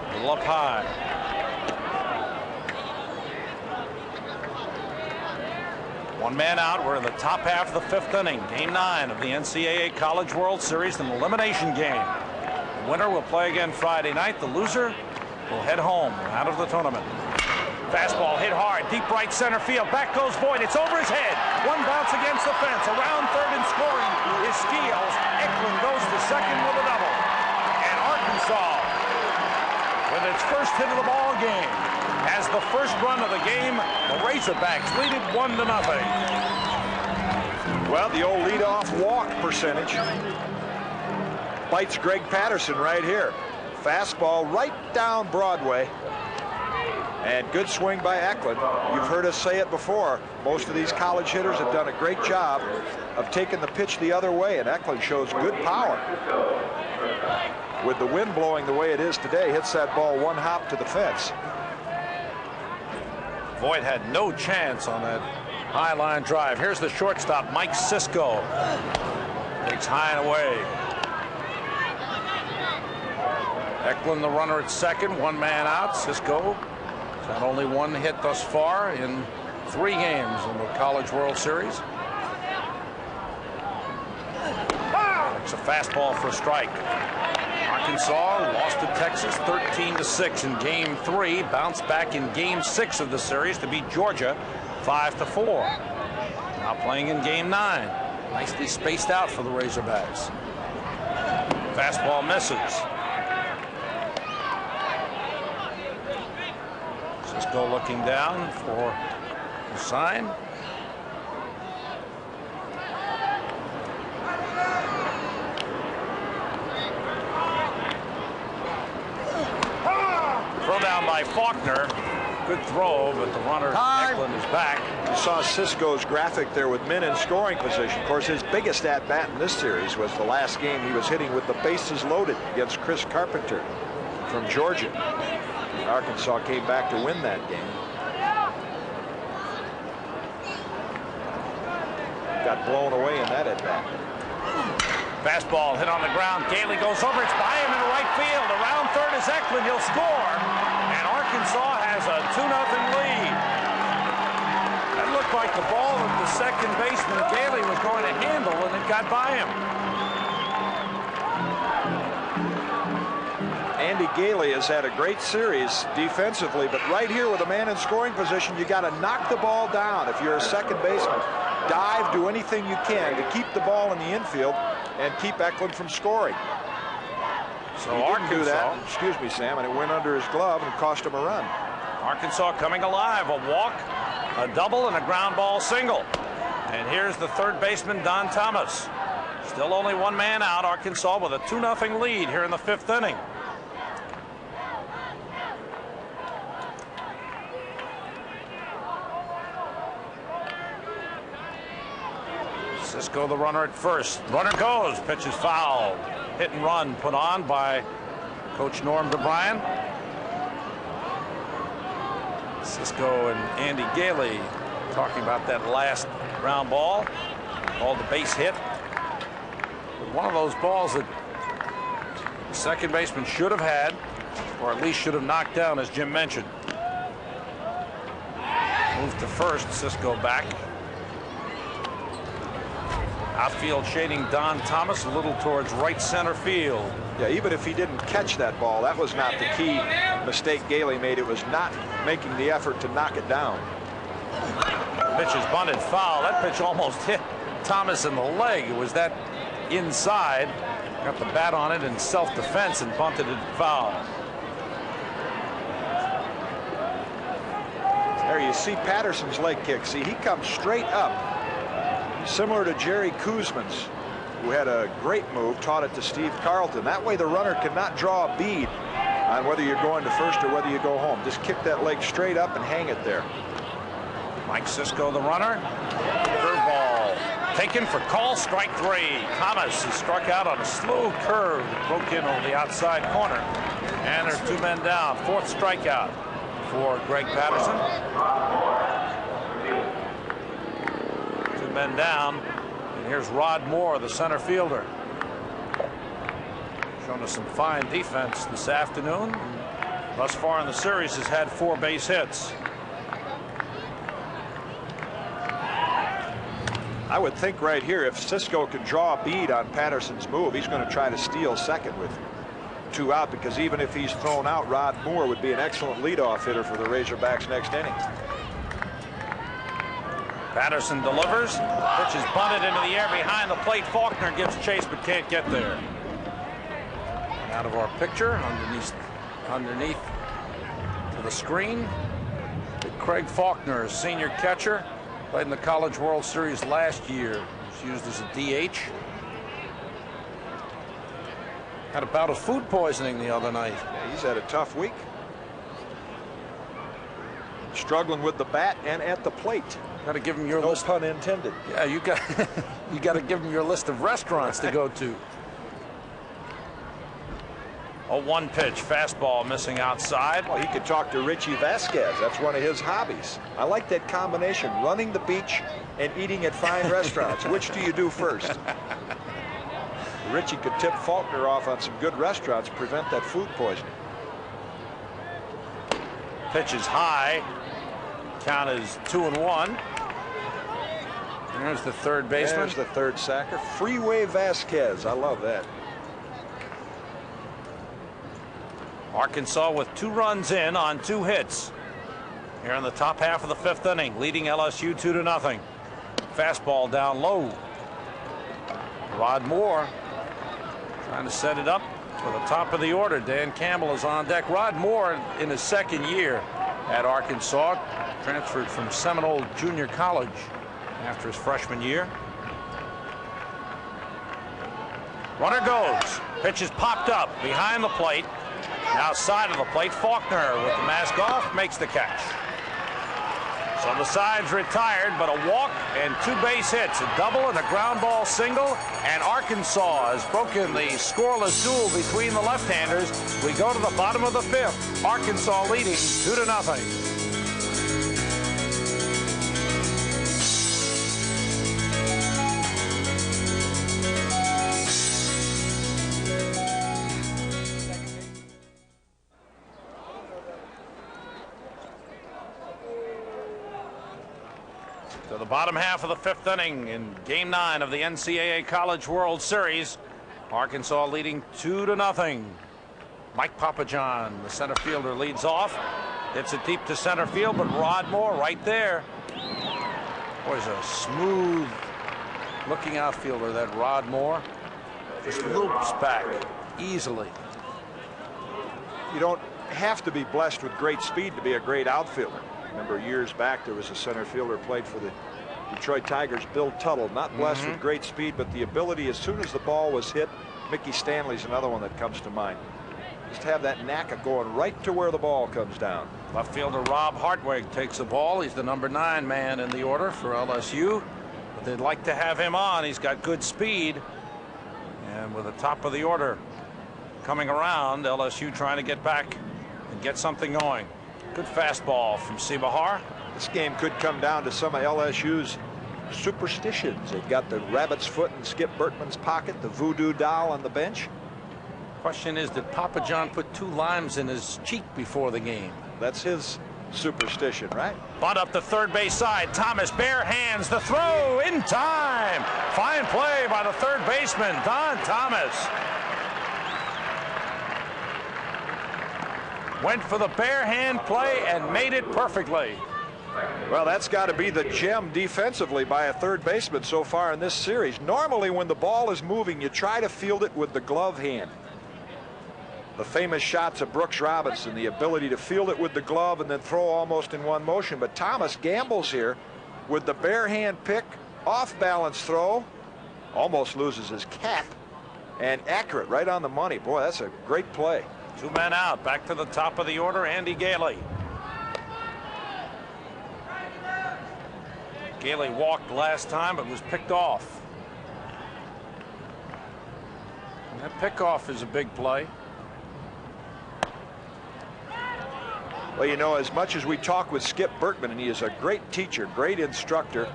A little up high. One man out. We're in the top half of the 5th inning. Game 9 of the NCAA College World Series, an elimination game. The winner will play again Friday night. The loser will head home out of the tournament. Fastball hit hard, deep right center field. Back goes Boyd. It's over his head. One bounce against the fence. Around third and scoring is Skeels. Eklund goes to second with a double. And Arkansas, with its first hit of the ball game, has the first run of the game. The Razorbacks lead it 1-0. Well, the old leadoff walk percentage bites Greg Patterson right here. Fastball right down Broadway. And good swing by Eklund. You've heard us say it before. Most of these college hitters have done a great job of taking the pitch the other way, and Eklund shows good power. with the wind blowing the way it is today, hits that ball one hop to the fence. Voigt had no chance on that high line drive. Here's the shortstop, Mike Cisco. Takes high and away. Eklund, the runner at second, one man out. Cisco has had only one hit thus far in 3 games in the College World Series. It's a fastball for a strike. Arkansas lost to Texas 13-6 in Game 3. Bounced back in Game 6 of the series to beat Georgia 5-4. Now playing in Game 9. Nicely spaced out for the Razorbacks. Fastball misses. Cisco looking down for the sign. Throw down by Faulkner. Good throw, but the runner, Eklund, is back. You saw Cisco's graphic there with men in scoring position. Of course, his biggest at-bat in this series was the last game he was hitting with the bases loaded against Chris Carpenter from Georgia. Arkansas came back to win that game. Got blown away in that at-bat. Fastball hit on the ground. Gailey goes over. It's by him into right field. Around third is Eklund. He'll score. And Arkansas has a 2-0 lead. That looked like the ball that the second baseman Gailey was going to handle, and it got by him. Andy Gailey has had a great series defensively, but right here with a man in scoring position, you got to knock the ball down. If you're a second baseman, dive, do anything you can to keep the ball in the infield and keep Eklund from scoring. So he didn't do that. Excuse me, Sam, and it went under his glove and cost him a run. Arkansas coming alive. A walk, a double, and a ground ball single. And here's the third baseman, Don Thomas. Still only one man out. Arkansas with a 2-0 lead here in the 5th inning. Cisco, the runner at first. Runner goes. Pitch is foul. Hit and run put on by Coach Norm DeBryan. Cisco and Andy Gailey talking about that last ground ball. Called the base hit. But one of those balls that the second baseman should have had, or at least should have knocked down, as Jim mentioned. Move to first. Cisco back. Outfield shading Don Thomas a little towards right center field. Yeah, even if he didn't catch that ball, that was not the key mistake Gailey made. It was not making the effort to knock it down. Pitch is bunted foul. That pitch almost hit Thomas in the leg. It was that inside. Got the bat on it in self-defense and bunted it foul. There you see Patterson's leg kick. See, he comes straight up. Similar to Jerry Kuzman's, who had a great move, taught it to Steve Carlton. That way the runner cannot draw a bead on whether you're going to first or whether you go home. Just kick that leg straight up and hang it there. Mike Cisco, the runner. Curveball taken for call, strike 3. Thomas is struck out on a slow curve that broke in over the outside corner. And there's 2 men down. 4th strikeout for Greg Patterson. 2 men down. And here's Rod Moore, the center fielder. Shown us some fine defense this afternoon. Thus far in the series has had 4 base hits. I would think right here, if Cisco can draw a bead on Patterson's move, he's going to try to steal second with 2 out, because even if he's thrown out, Rod Moore would be an excellent leadoff hitter for the Razorbacks next inning. Patterson delivers. Pitch is bunted into the air behind the plate. Faulkner gives chase but can't get there. Out of our picture, underneath to the screen. Craig Faulkner, senior catcher, played in the College World Series last year. Was used as a DH. Had a bout of food poisoning the other night. Yeah, he's had a tough week. Struggling with the bat and at the plate. Got to give him your list. No pun intended. Yeah, you got you got to give him your list of restaurants to go to. A one-pitch fastball missing outside. Well, he could talk to Richie Vasquez. That's one of his hobbies. I like that combination, running the beach and eating at fine restaurants. Which do you do first? Richie could tip Faulkner off on some good restaurants, prevent that food poisoning. Pitch is high. Count is 2-1. There's the third baseman. There's the third sacker. Freeway Vasquez. I love that. Arkansas with 2 runs in on 2 hits. Here in the top half of the 5th inning, leading LSU 2-0. Fastball down low. Rod Moore trying to set it up for the top of the order. Dan Campbell is on deck. Rod Moore in his 2nd year at Arkansas, transferred from Seminole Junior College after his freshman year. Runner goes. Pitch is popped up behind the plate. Outside of the plate, Faulkner with the mask off makes the catch. So the side's retired, but a walk and 2 base hits, a double and a ground ball single, and Arkansas has broken the scoreless duel between the left-handers. We go to the bottom of the 5th. Arkansas leading 2-0. To the bottom half of the 5th inning in Game 9 of the NCAA College World Series. Arkansas leading 2-0. Mike Papajohn, the center fielder, leads off. Hits it deep to center field, but Rod Moore right there. Boy, a smooth looking outfielder, that Rod Moore. Just loops back easily. You don't have to be blessed with great speed to be a great outfielder. Remember years back there was a center fielder played for the Detroit Tigers, Bill Tuttle, not blessed with great speed, but the ability as soon as the ball was hit. Mickey Stanley's another one that comes to mind. Just have that knack of going right to where the ball comes down. Left fielder Rob Hartwig takes the ball. He's the number 9 man in the order for LSU, but they'd like to have him on. He's got good speed, and with the top of the order coming around, LSU trying to get back and get something going. Good fastball from Sebahar. This game could come down to some of LSU's superstitions. They've got the rabbit's foot in Skip Bertman's pocket, the voodoo doll on the bench. Question is, did Papajohn put 2 limes in his cheek before the game? That's his superstition, right? Bunt up the third base side. Thomas bare hands the throw in time. Fine play by the third baseman, Don Thomas. Went for the bare hand play and made it perfectly. Well, that's got to be the gem defensively by a third baseman so far in this series. Normally when the ball is moving, you try to field it with the glove hand. The famous shots of Brooks Robinson, the ability to field it with the glove and then throw almost in one motion. But Thomas gambles here with the bare hand pick, off balance throw, almost loses his cap, and accurate right on the money. Boy, that's a great play. 2 men out. Back to the top of the order, Andy Gailey. Gailey walked last time but was picked off. And that pickoff is a big play. Well, you know, as much as we talk with Skip Bertman, and he is a great teacher, great instructor,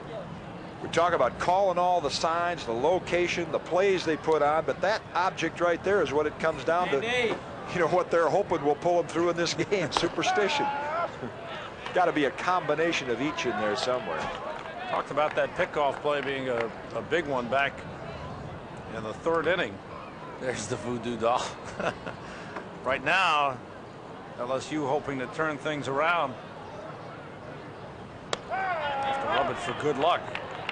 we talk about calling all the signs, the location, the plays they put on, but that object right there is what it comes down to. You know, what they're hoping will pull them through in this game, superstition. Got to be a combination of each in there somewhere. Talked about that pickoff play being a big one back in the 3rd inning. There's the voodoo doll. Right now, LSU hoping to turn things around. Have to rub it for good luck.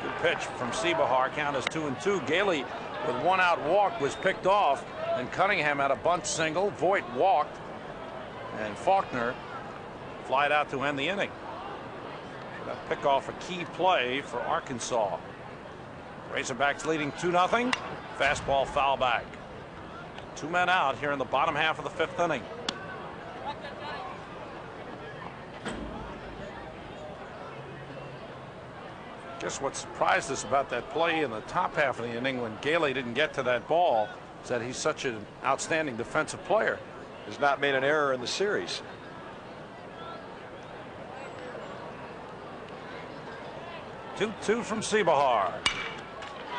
Good pitch from Sebahar. Count is 2-2. Gailey with 1 out walk was picked off. And Cunningham had a bunt single. Voigt walked, and Faulkner flied out to end the inning. So that pickoff a key play for Arkansas. Razorbacks leading 2-0. Fastball foul back. 2 men out here in the bottom half of the 5th inning. Guess what surprised us about that play in the top half of the inning when Gailey didn't get to that ball is that he's such an outstanding defensive player. has not made an error in the series. Two from Seebahar.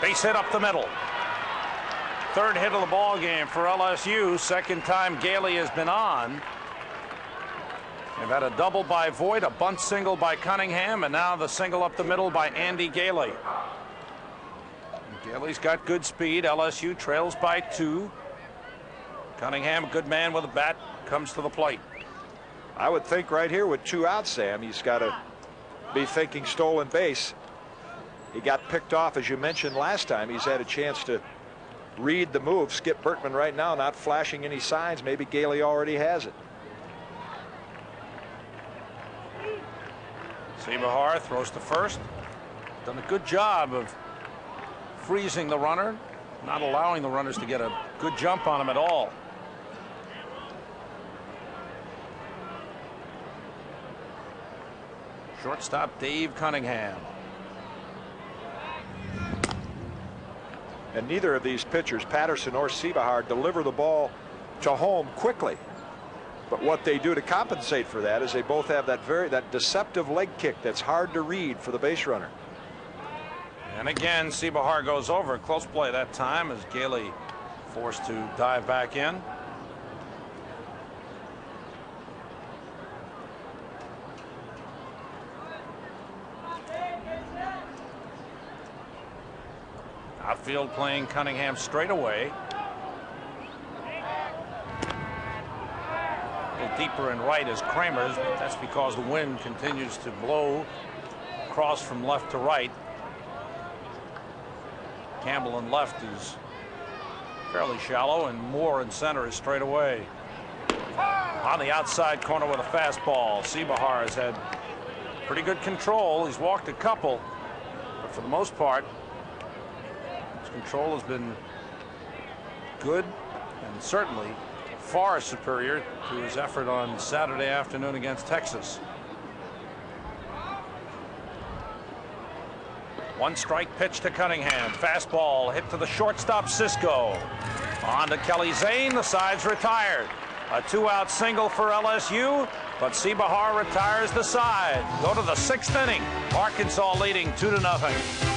Base hit up the middle. Third hit of the ball game for LSU. Second time Gailey has been on. They've had a double by Voigt, a bunt single by Cunningham, and now the single up the middle by Andy Gailey. Gailey's got good speed. LSU trails by 2. Cunningham, a good man with a bat, comes to the plate. I would think right here with 2 outs, Sam, he's got to be thinking stolen base. He got picked off, as you mentioned last time. He's had a chance to read the move. Skip Bertman right now not flashing any signs. Maybe Gailey already has it. Seebahar throws to first. Done a good job of freezing the runner, not allowing the runners to get a good jump on him at all. Shortstop Dave Cunningham. And neither of these pitchers, Patterson or Seebahar, deliver the ball to home quickly. But what they do to compensate for that is they both have that deceptive leg kick that's hard to read for the base runner. And again, Seebahar goes over. Close play that time as Gailey forced to dive back in. Outfield playing Cunningham straight away. A little deeper in right is Kramer's, but that's because the wind continues to blow across from left to right. Campbell in left is fairly shallow, and Moore in center is straight away. On the outside corner with a fastball. Seebahar has had pretty good control. He's walked a couple, but for the most part, his control has been good and certainly far superior to his effort on Saturday afternoon against Texas. 1 strike pitch to Cunningham. Fastball hit to the shortstop Cisco. On to Kelly Zane. The side's retired. A 2-out single for LSU, but Seebahar retires the side. Go to the 6th inning. Arkansas leading 2-0.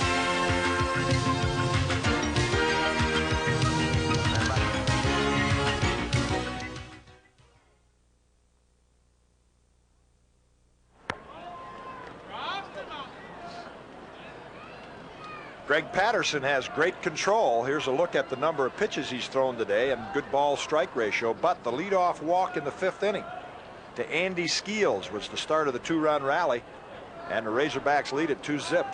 Greg Patterson has great control. Here's a look at the number of pitches he's thrown today and good ball strike ratio. But the leadoff walk in the 5th inning to Andy Skeels was the start of the 2-run rally, and the Razorbacks lead at 2-0.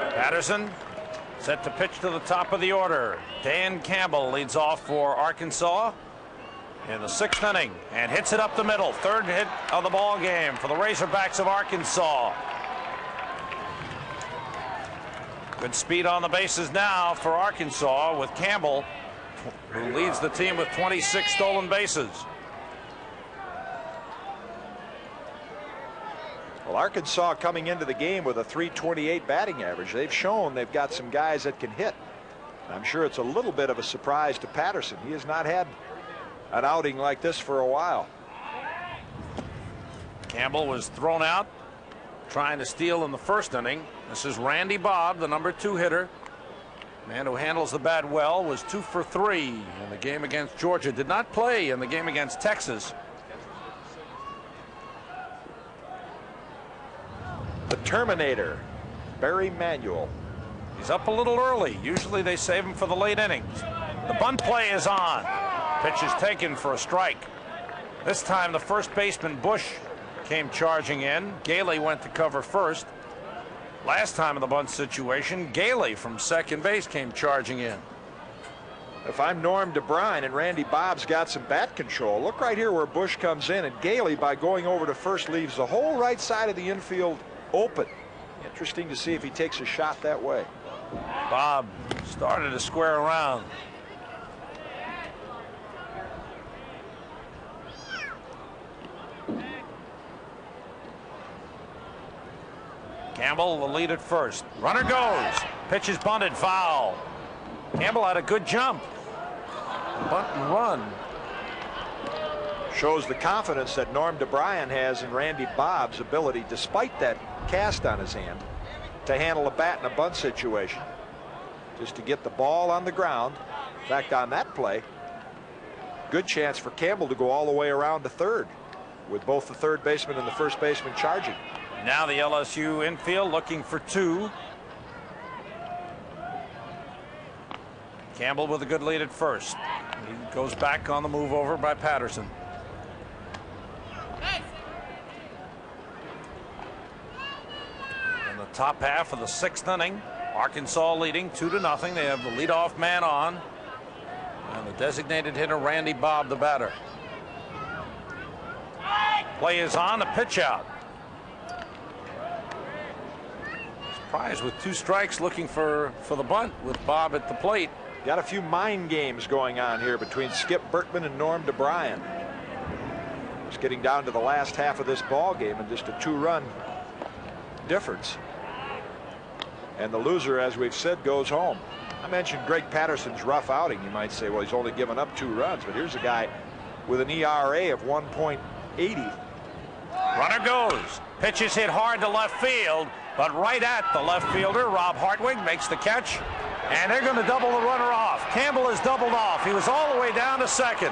Patterson set to pitch to the top of the order. Dan Campbell leads off for Arkansas in the 6th inning and hits it up the middle. 3rd hit of the ball game for the Razorbacks of Arkansas. Good speed on the bases now for Arkansas with Campbell, who leads the team with 26 stolen bases. Well, Arkansas coming into the game with a .328 batting average. They've shown they've got some guys that can hit. I'm sure it's a little bit of a surprise to Patterson. He has not had an outing like this for a while. Campbell was thrown out trying to steal in the 1st inning. This is Randy Bobb, the number 2 hitter. Man who handles the bat well, was 2 for 3 in the game against Georgia. Did not play in the game against Texas. The Terminator, Barry Manuel. He's up a little early. Usually they save him for the late innings. The bunt play is on. Pitch is taken for a strike. This time the first baseman Bush came charging in. Gailey went to cover first. Last time in the bunt situation, Gailey from second base came charging in. If I'm Norm DeBrine and Randy Bobb's got some bat control, look right here where Bush comes in, and Gailey, by going over to first, leaves the whole right side of the infield open. Interesting to see if he takes a shot that way. Bob started to square around. Campbell will lead at first. Runner goes. Pitch is bunted, foul. Campbell had a good jump. Bunt and run. Shows the confidence that Norm DeBryan has in Randy Bob's ability, despite that cast on his hand, to handle a bat in a bunt situation. Just to get the ball on the ground. In fact, on that play, good chance for Campbell to go all the way around to third, with both the third baseman and the first baseman charging. Now the LSU infield looking for two. Campbell with a good lead at first. He goes back on the move over by Patterson. In the top half of the 6th inning, Arkansas leading 2-0. They have the leadoff man on, and the designated hitter Randy Bob, the batter. Play is on, a pitch out. Surprise with 2 strikes, looking for the bunt with Bob at the plate. Got a few mind games going on here between Skip Berkman and Norm DeBryan. It's getting down to the last half of this ball game and just a 2-run difference. And the loser, as we've said, goes home. I mentioned Greg Patterson's rough outing. You might say, well, he's only given up 2 runs, but here's a guy with an ERA of 1.80. Runner goes. Pitch is hit hard to left field, but right at the left fielder. Rob Hartwig makes the catch, and they're going to double the runner off. Campbell is doubled off. He was all the way down to second.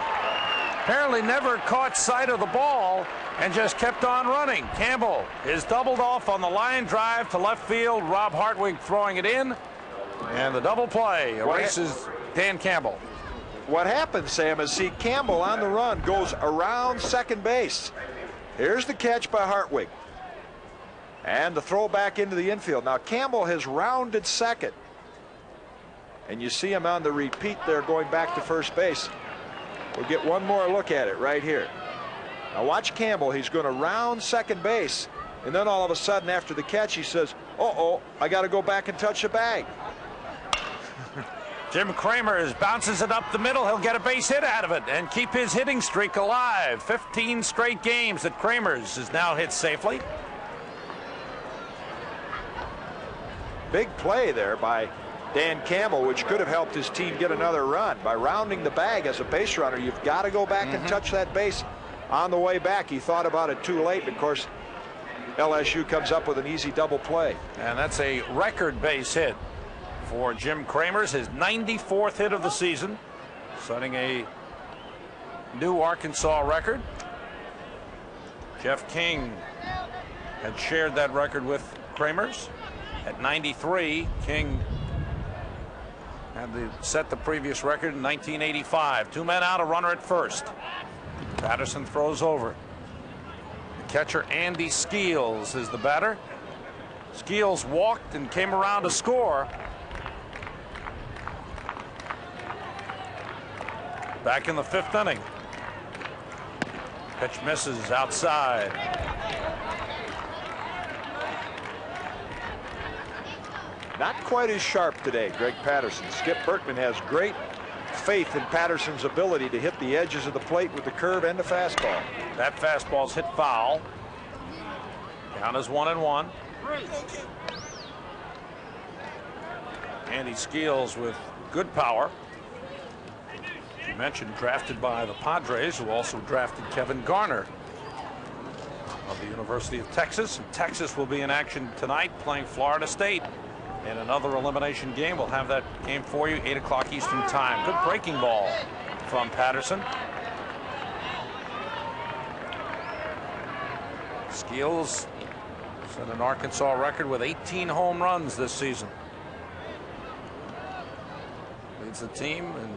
Apparently never caught sight of the ball and just kept on running. Campbell is doubled off on the line drive to left field. Rob Hartwig throwing it in, and the double play erases Dan Campbell. What happens, Sam, is see Campbell on the run goes around second base. Here's the catch by Hartwig. And the throw back into the infield. Now Campbell has rounded second. And you see him on the repeat there going back to first base. We'll get one more look at it right here. Now watch Campbell. He's going to round second base. And then all of a sudden after the catch he says, uh-oh, I got to go back and touch the bag. Jim Kramer bounces it up the middle. He'll get a base hit out of it and keep his hitting streak alive. 15 straight games that Kramer's has now hit safely. Big play there by Dan Campbell, which could have helped his team get another run. By rounding the bag as a base runner, you've got to go back and touch that base on the way back. He thought about it too late. Of course, LSU comes up with an easy double play. And that's a record base hit for Jim Kramer's, his 94th hit of the season, setting a new Arkansas record. Jeff King had shared that record with Kramer's. At 93, King had set the previous record in 1985. 2 men out, a runner at first. Patterson throws over. The catcher Andy Skeels is the batter. Skeels walked and came around to score. Back in the 5th inning. Pitch misses outside. Not quite as sharp today, Greg Patterson. Skip Berkman has great faith in Patterson's ability to hit the edges of the plate with the curve and the fastball. That fastball's hit foul. Count is 1-1. Andy Skeels with good power. You mentioned drafted by the Padres, who also drafted Kevin Garner of the University of Texas. And Texas will be in action tonight playing Florida State in another elimination game. We'll have that game for you, 8 o'clock Eastern time. Good breaking ball from Patterson. Skeels set an Arkansas record with 18 home runs this season. Leads the team in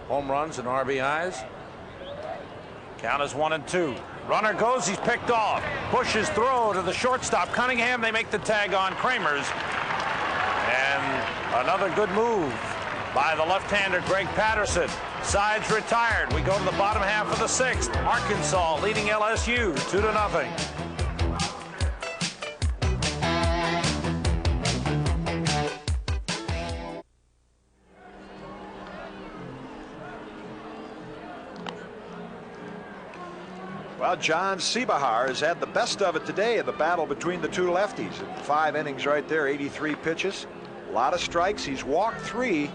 home runs and RBIs. Count is 1-2. Runner goes, he's picked off. Bush's throw to the shortstop Cunningham. They make the tag on Kramer's. And another good move by the left-hander Greg Patterson. Sides retired. We go to the bottom half of the 6th. Arkansas leading LSU 2-0. Well, John Seebahar has had the best of it today in the battle between the two lefties. In 5 innings right there, 83 pitches, a lot of strikes. He's walked 3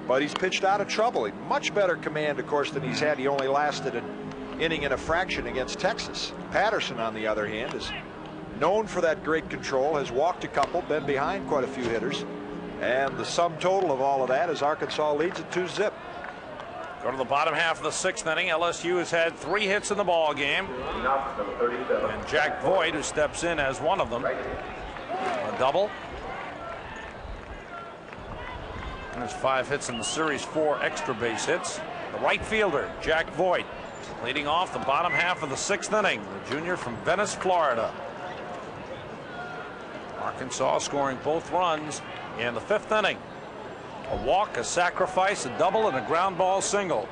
but he's pitched out of trouble. Much better command, of course, than he's had. He only lasted an inning and a fraction against Texas. Patterson, on the other hand, is known for that great control, has walked a couple, been behind quite a few hitters, and the sum total of all of that is Arkansas leads at 2-zip. Go to the bottom half of the 6th inning. LSU has had 3 hits in the ball game, and Jack Voigt, who steps in as one of them, a double. And there's 5 hits in the series, 4 extra base hits. The right fielder, Jack Voigt, leading off the bottom half of the 6th inning. The junior from Venice, Florida. Arkansas scoring both runs in the 5th inning. A walk, a sacrifice, a double, and a ground ball single,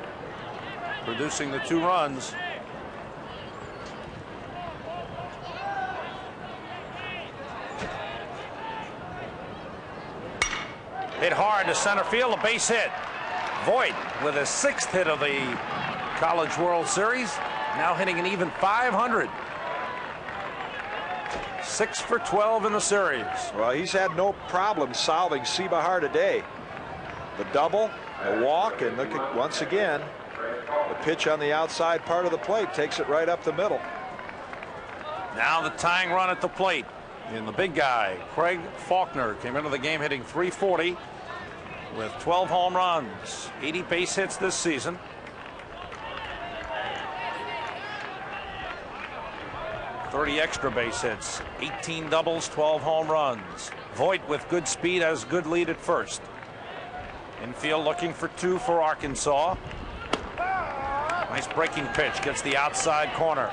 producing the 2 runs. Hit hard to center field, a base hit. Voigt with his 6th hit of the College World Series, now hitting an even .500. 6 for 12 in the series. Well, he's had no problem solving Seebahar today. The double, the walk, and look at, once again, the pitch on the outside part of the plate takes it right up the middle. Now the tying run at the plate. And the big guy, Craig Faulkner, came into the game hitting .340 with 12 home runs, 80 base hits this season. .30 extra base hits, 18 doubles, 12 home runs. Voigt with good speed has good lead at first. Infield looking for 2 for Arkansas. Nice breaking pitch, gets the outside corner.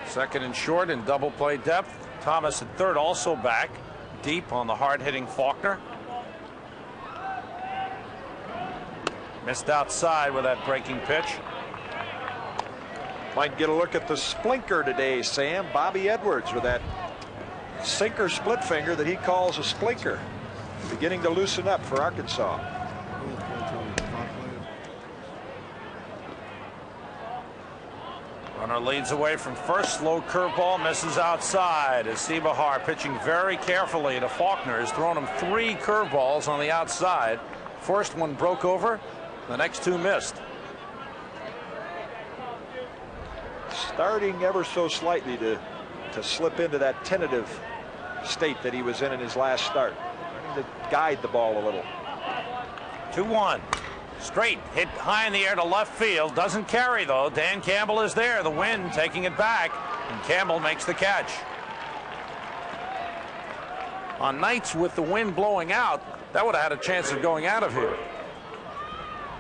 Second and short in double play depth. Thomas at third, also back deep on the hard-hitting Faulkner. Missed outside with that breaking pitch. Might get a look at the splinker today, Sam. Bobby Edwards with that sinker split finger that he calls a splinker. Beginning to loosen up for Arkansas. Runner leads away from first. Slow curveball misses outside as Seebahar, pitching very carefully to Faulkner, has thrown him 3 curveballs on the outside. First one broke over, the next 2 missed. Starting ever so slightly to slip into that tentative state that he was in his last start. Trying to guide the ball a little. 2-1. Straight hit high in the air to left field. Doesn't carry though. Dan Campbell is there. The wind taking it back, and Campbell makes the catch. On nights with the wind blowing out, that would have had a chance of going out of here.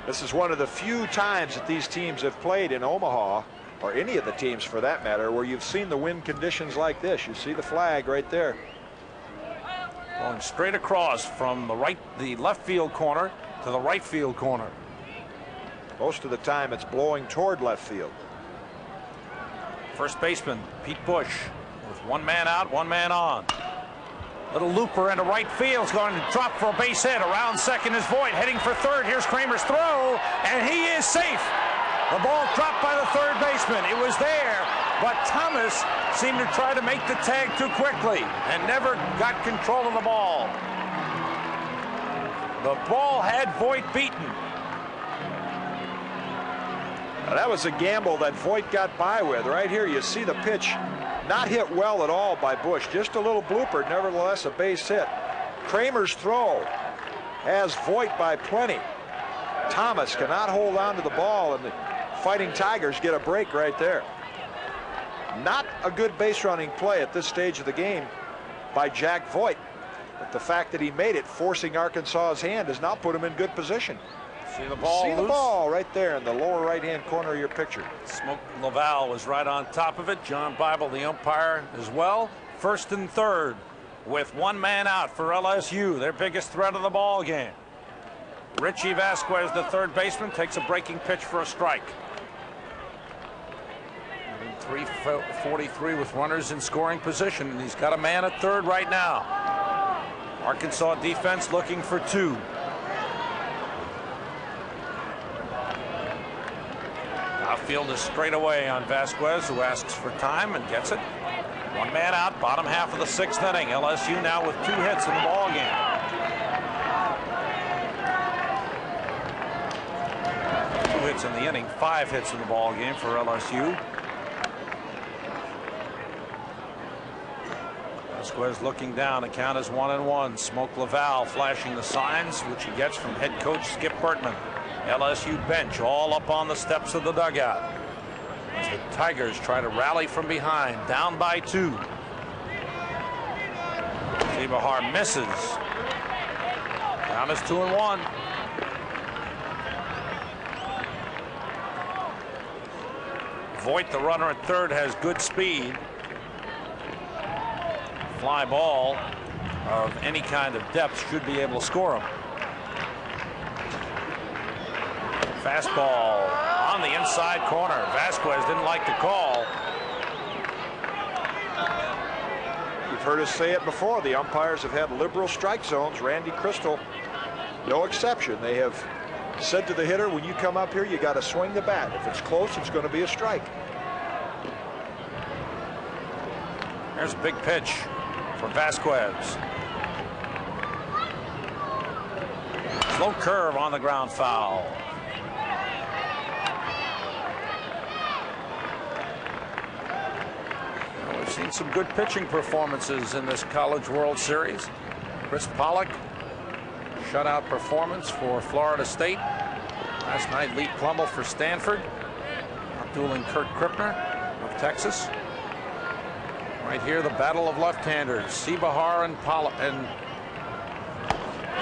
This is one of the few times that these teams have played in Omaha, or any of the teams for that matter, where you've seen the wind conditions like this. You see the flag right there. Going straight across from the left field corner to the right field corner. Most of the time it's blowing toward left field. First baseman Pete Bush with 1 man out, 1 man on. Little looper into right field, is going to drop for a base hit. Around second is Voigt, heading for third. Here's Kramer's throw, and he is safe. The ball dropped by the third baseman. It was there, but Thomas seemed to try to make the tag too quickly and never got control of the ball. The ball had Voigt beaten. Now, that was a gamble that Voigt got by with. Right here you see the pitch not hit well at all by Bush. Just a little blooper, nevertheless a base hit. Kramer's throw has Voigt by plenty. Thomas cannot hold on to the ball, and the Fighting Tigers get a break right there. Not a good base running play at this stage of the game by Jack Voigt. But the fact that he made it, forcing Arkansas's hand, has now put him in good position. See the ball See the loose? ball right there in the lower right-hand corner of your picture. Smoke Laval was right on top of it. John Bible, the umpire, as well. First and third with 1 man out for LSU, their biggest threat of the ball game. Richie Vasquez, the third baseman, takes a breaking pitch for a strike. 3:43 with runners in scoring position, and he's got a man at third right now. Arkansas defense looking for 2. Outfield is straight away on Vasquez, who asks for time and gets it. One man out, bottom half of the 6th inning. LSU now with 2 hits in the ball game. 2 hits in the inning, 5 hits in the ball game for LSU. Vasquez looking down. The count is 1-1. Smoke Laval flashing the signs, which he gets from head coach Skip Bertman. LSU bench all up on the steps of the dugout as the Tigers try to rally from behind, down by 2. Zebahar misses. Count is 2-1. Voigt, the runner at third, has good speed. Fly ball of any kind of depth should be able to score him. Fastball on the inside corner. Vasquez didn't like the call. You've heard us say it before. The umpires have had liberal strike zones. Randy Crystal, no exception. They have said to the hitter, when you come up here, you got to swing the bat. If it's close, it's going to be a strike. There's a big pitch for Vasquez. Slow curve on the ground foul. Well, we've seen some good pitching performances in this College World Series. Chris Pollock, shutout performance for Florida State. Last night, Lee Plummel for Stanford, outdueling Kurt Krippner of Texas. Right here, the battle of left-handers. Zebahar and Pollock, and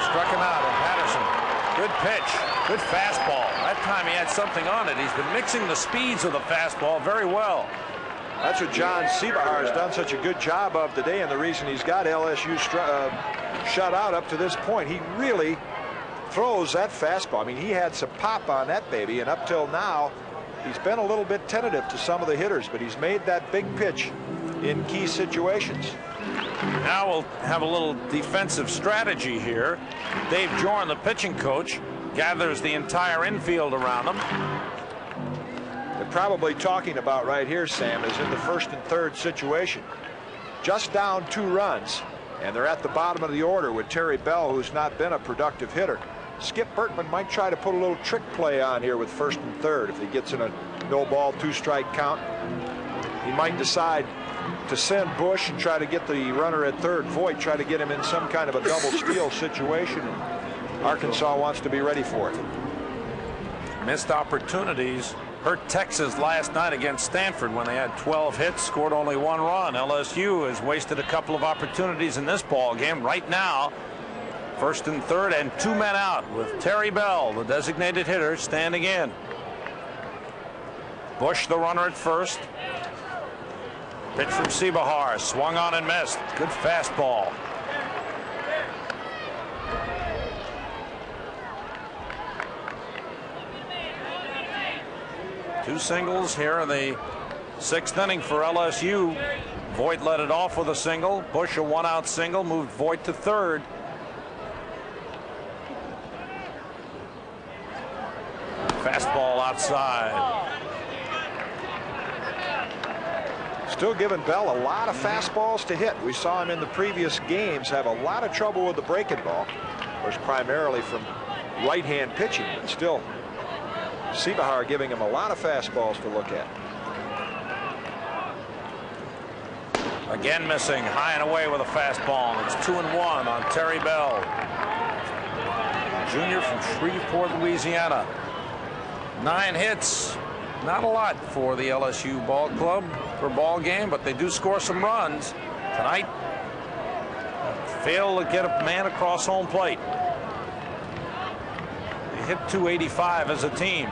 struck him out. And Patterson, good pitch, good fastball. That time he had something on it. He's been mixing the speeds of the fastball very well. That's what John Zebahar has done such a good job of today, and the reason he's got LSU shut out up to this point. He really throws that fastball. I mean, he had some pop on that baby, and up till now, he's been a little bit tentative to some of the hitters, but he's made that big pitch in key situations. Now we'll have a little defensive strategy here. Dave Jorn, the pitching coach, gathers the entire infield around him. They're probably talking about right here, Sam, is in the 1st and 3rd situation. Just down 2 runs, and they're at the bottom of the order with Terry Bell, who's not been a productive hitter. Skip Bertman might try to put a little trick play on here with 1st and 3rd. If he gets in a no ball, 2-strike count, he might decide to send Bush and try to get the runner at third. Voigt, try to get him in some kind of a double steal situation. Arkansas wants to be ready for it. Missed opportunities hurt Texas last night against Stanford when they had 12 hits, scored only 1 run. LSU has wasted a couple of opportunities in this ball game. Right now, 1st and 3rd and 2 men out with Terry Bell, the designated hitter, standing in. Bush, the runner at first. Pitch from Zebahar, swung on and missed. Good fastball. Two singles here in the 6th inning for LSU. Voigt led it off with a single. Bush a 1-out single, moved Voigt to 3rd. Fastball outside. Still giving Bell a lot of fastballs to hit. We saw him in the previous games have a lot of trouble with the breaking ball. Of course, primarily from right-hand pitching, but still Zebahar giving him a lot of fastballs to look at. Again missing, high and away with a fastball. It's 2-1 on Terry Bell, junior from Shreveport, Louisiana. 9 hits. Not a lot for the LSU ball club per ball game, but they do score some runs tonight. Fail to get a man across home plate. They hit 285 as a team.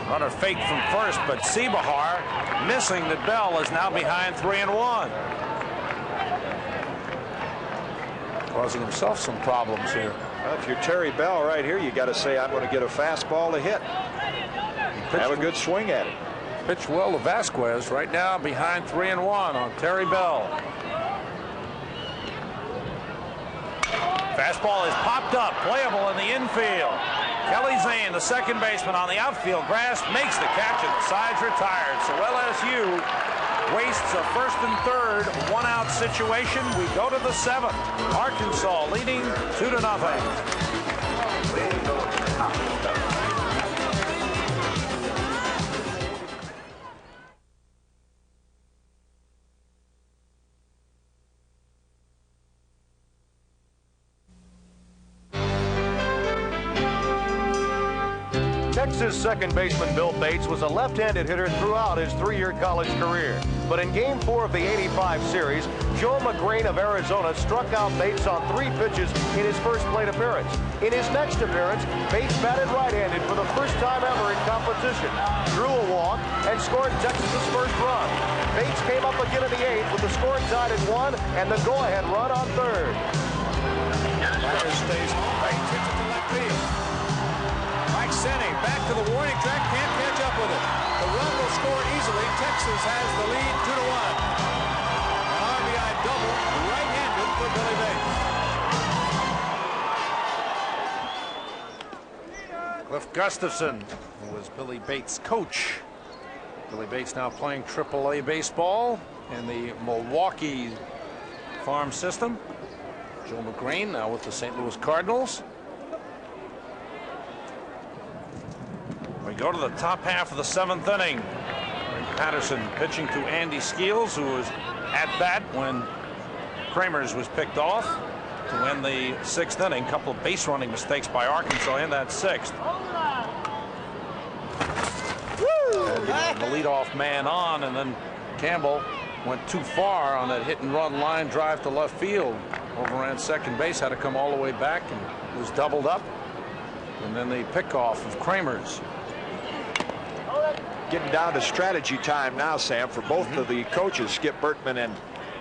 Runner faked from first, but Zebahar missing that Bell is now behind 3-1. Causing himself some problems here. Well, if you're Terry Bell right here, you got to say, I'm going to get a fastball to hit. Have a good swing at it. Pitched well to Vasquez. Right now behind 3-1 on Terry Bell. Fastball is popped up, playable in the infield. Kelly Zane, the second baseman on the outfield grass, makes the catch and the side's retired. So LSU wastes a first and third, one-out situation. We go to the seventh. Arkansas leading 2-0. Texas second baseman Bill Bates was a left-handed hitter throughout his 3-year college career. But in Game 4 of the '85 series, Joe McGrain of Arizona struck out Bates on 3 pitches in his first plate appearance. In his next appearance, Bates batted right-handed for the first time ever in competition, drew a walk, and scored Texas's first run. Bates came up again in the 8th with the score tied at 1 and the go-ahead run on 3rd. Batter stays home. Bates hits it to left field. Mike Senning back to the warning track, can't catch up with it. The run will score easily. Texas has the lead 2-1. An RBI double, right-handed for Billy Bates. Cliff Gustafson, who was Billy Bates' coach. Billy Bates now playing AAA baseball in the Milwaukee farm system. Joe McGrain now with the St. Louis Cardinals. We go to the top half of the 7th inning. Greg Patterson pitching to Andy Skeels, who was at bat when Kramers was picked off to win the 6th inning. Couple of base running mistakes by Arkansas in that 6th. The leadoff man on, and then Campbell went too far on that hit and run line drive to left field. Overran second base, had to come all the way back and was doubled up. And then the pickoff of Kramers. Getting down to strategy time now, Sam, for both of the coaches, Skip Bertman and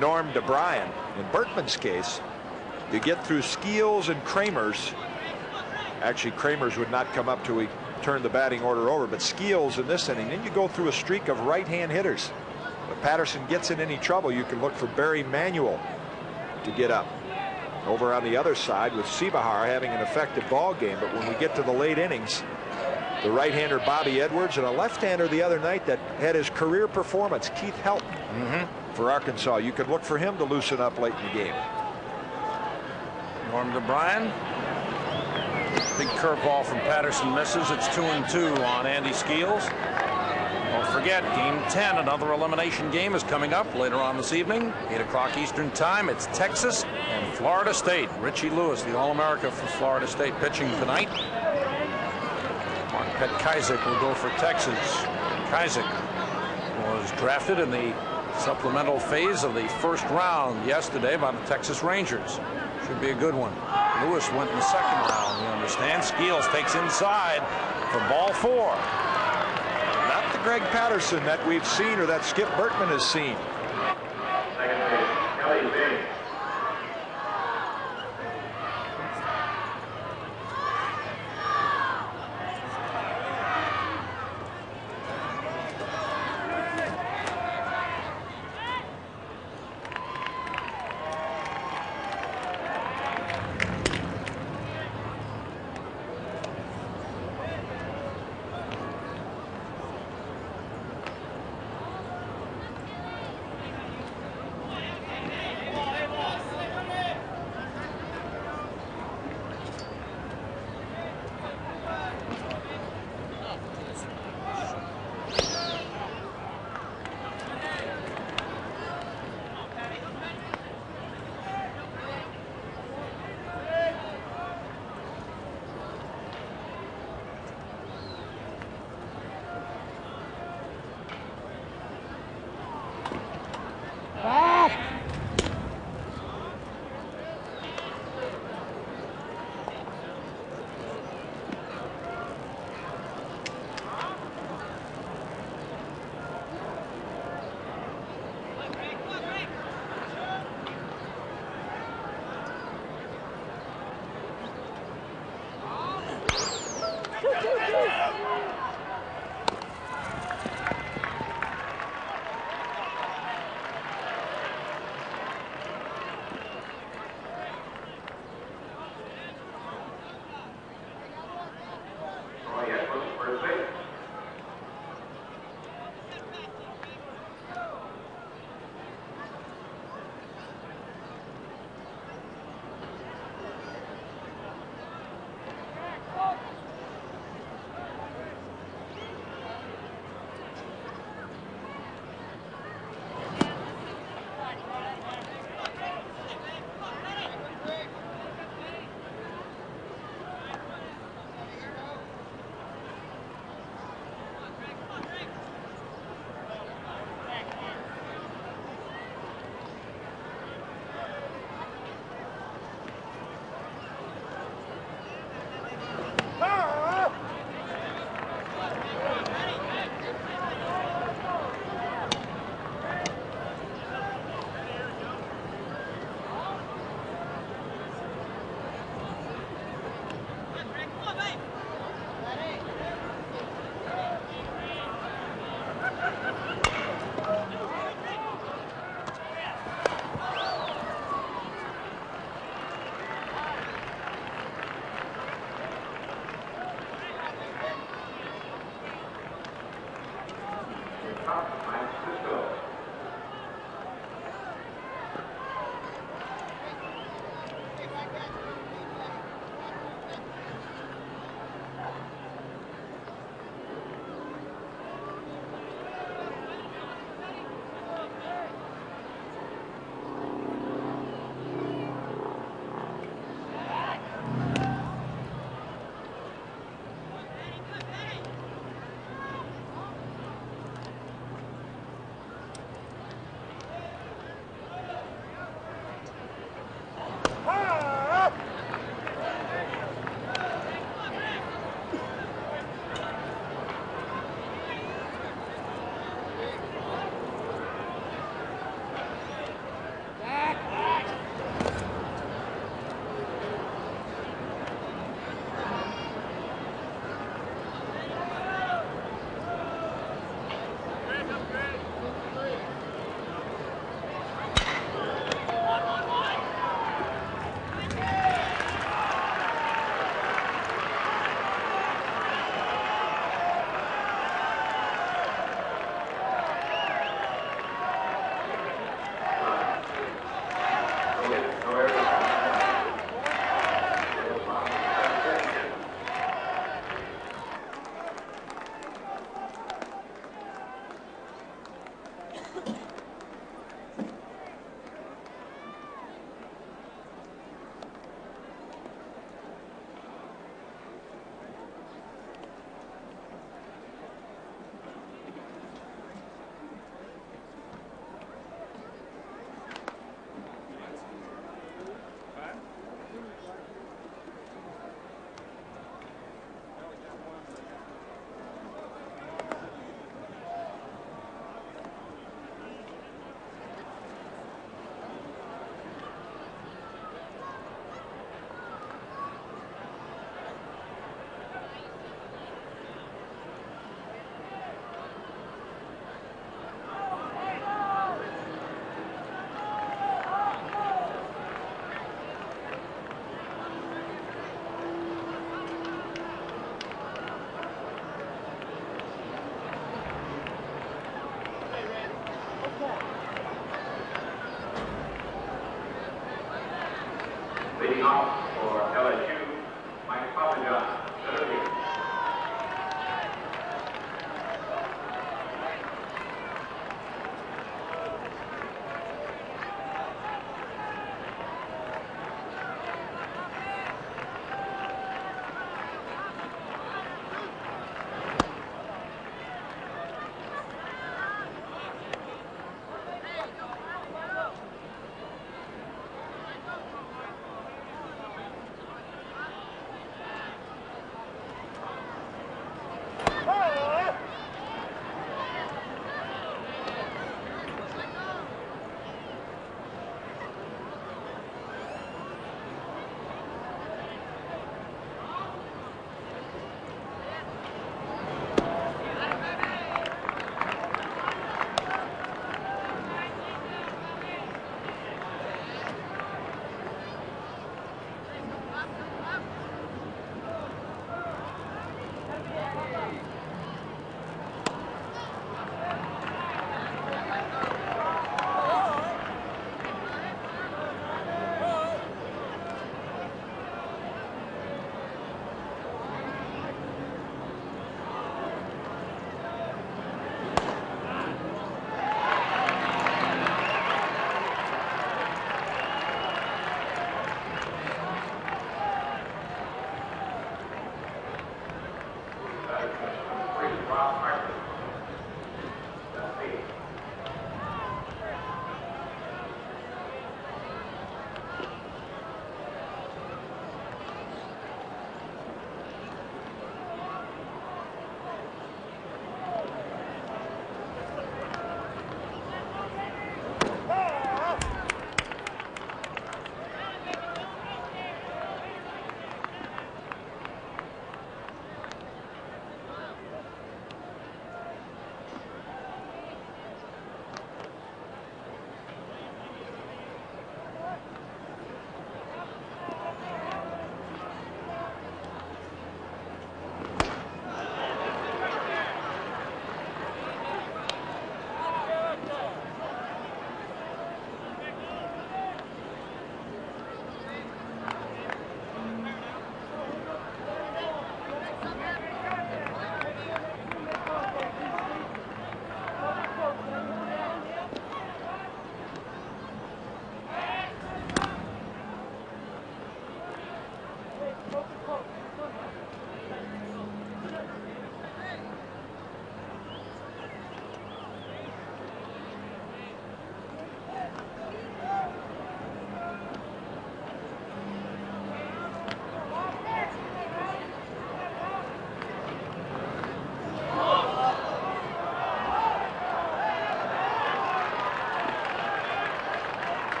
Norm DeBryan. In Bertman's case, you get through Skeels and Kramers. Actually, Kramers would not come up till we turned the batting order over, but Skeels in this inning. Then you go through a streak of right-hand hitters. If Patterson gets in any trouble, you can look for Barry Manuel to get up. Over on the other side with Sebahar having an effective ball game, but when we get to the late innings, the right-hander Bobby Edwards and a left-hander the other night that had his career performance, Keith Helton, for Arkansas. You can look for him to loosen up late in the game. Norm DeBryan. Big curveball from Patterson misses. It's 2-2 on Andy Skeels. Don't forget, Game 10, another elimination game, is coming up later on this evening, 8 o'clock Eastern Time. It's Texas and Florida State. Richie Lewis, the All-America for Florida State, pitching tonight. Mark Petkazik will go for Texas. Petkazik was drafted in the supplemental phase of the first round yesterday by the Texas Rangers. Should be a good one. Lewis went in the second round, we understand. Skeels takes inside for ball 4. Not the Greg Patterson that we've seen or that Skip Bertman has seen.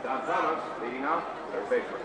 John Thomas leading off, third baseman.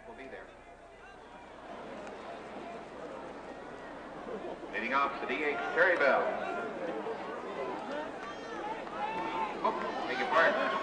Will be there. Leading off the DH, Terry Bell. Oh, beg your pardon.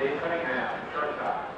Dave Cunningham, shortstop.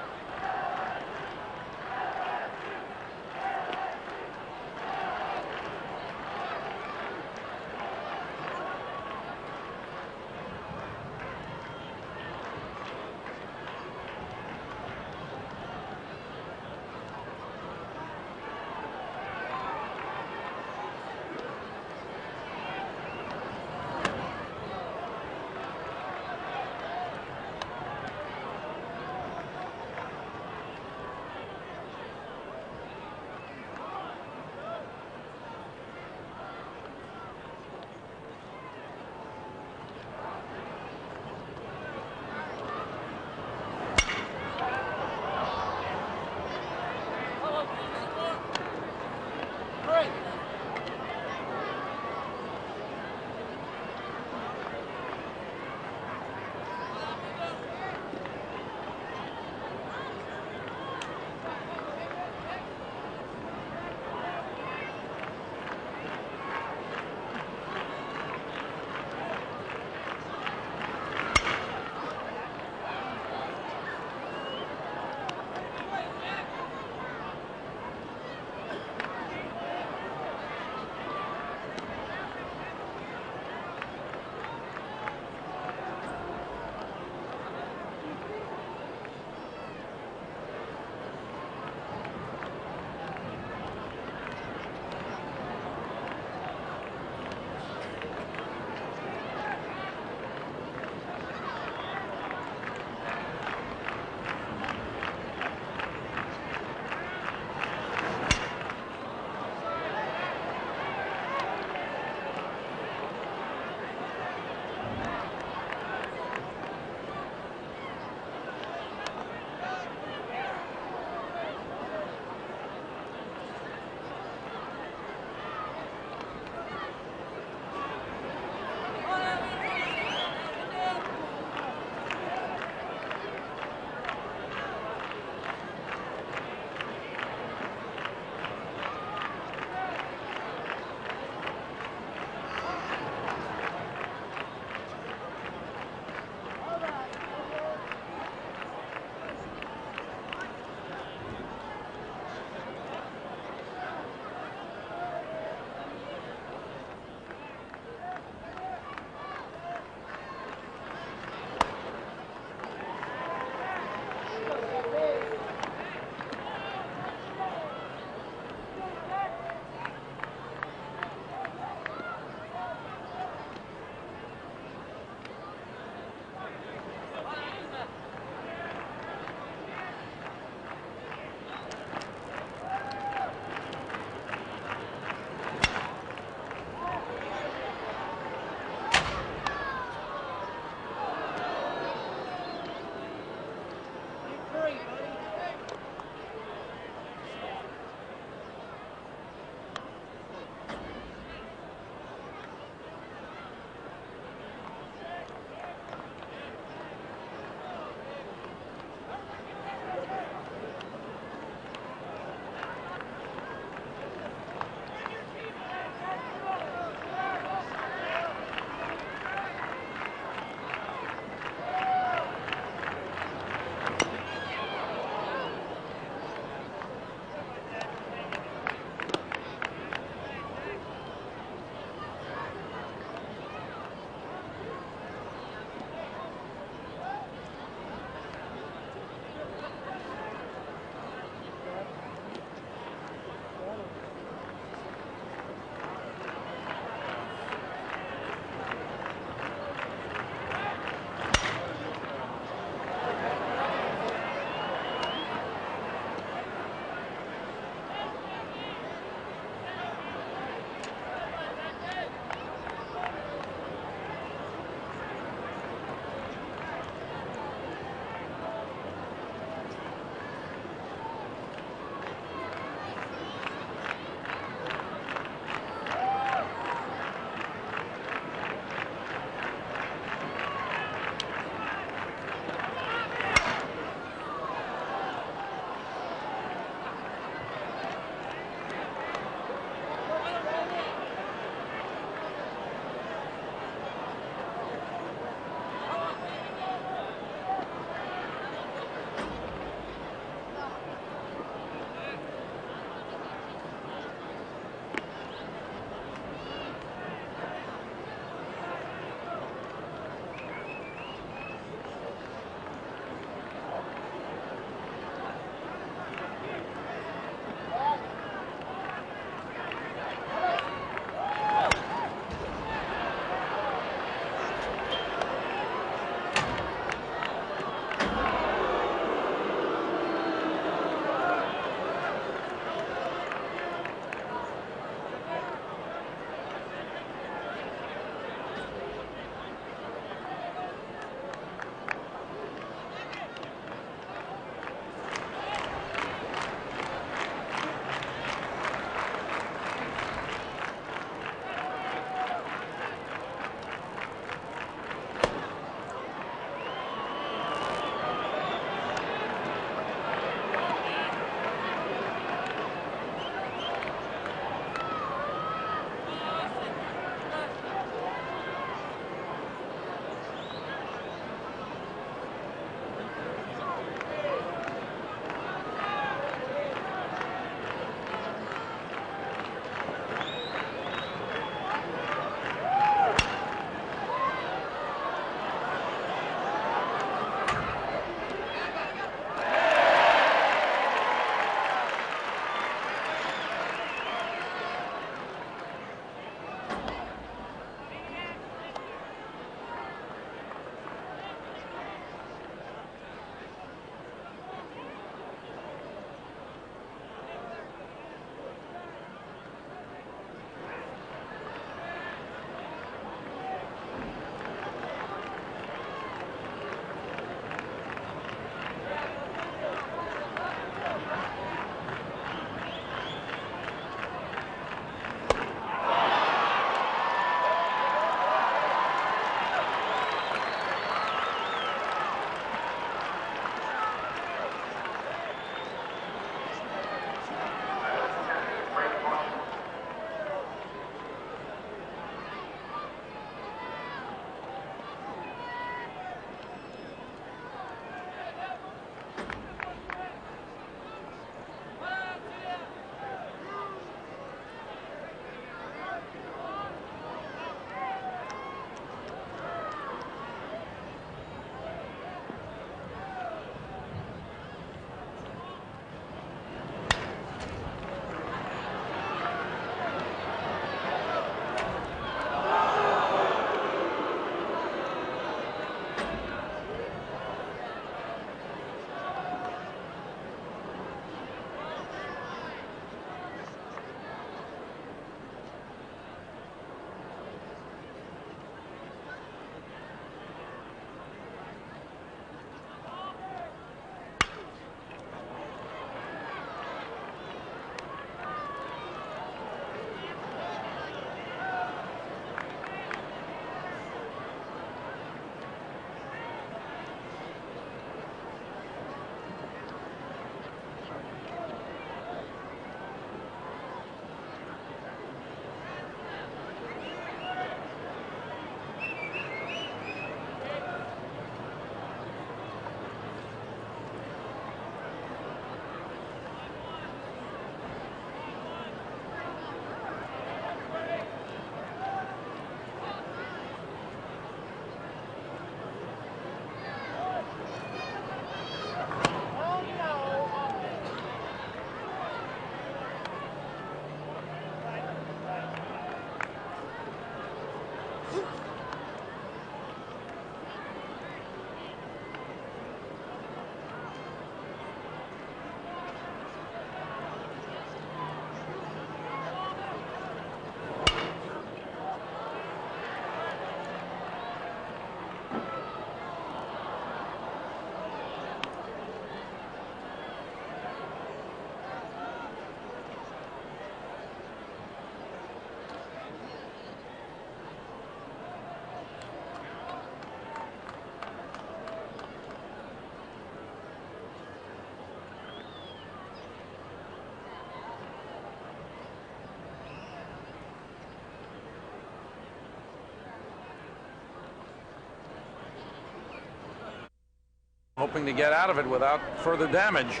hoping to get out of it without further damage.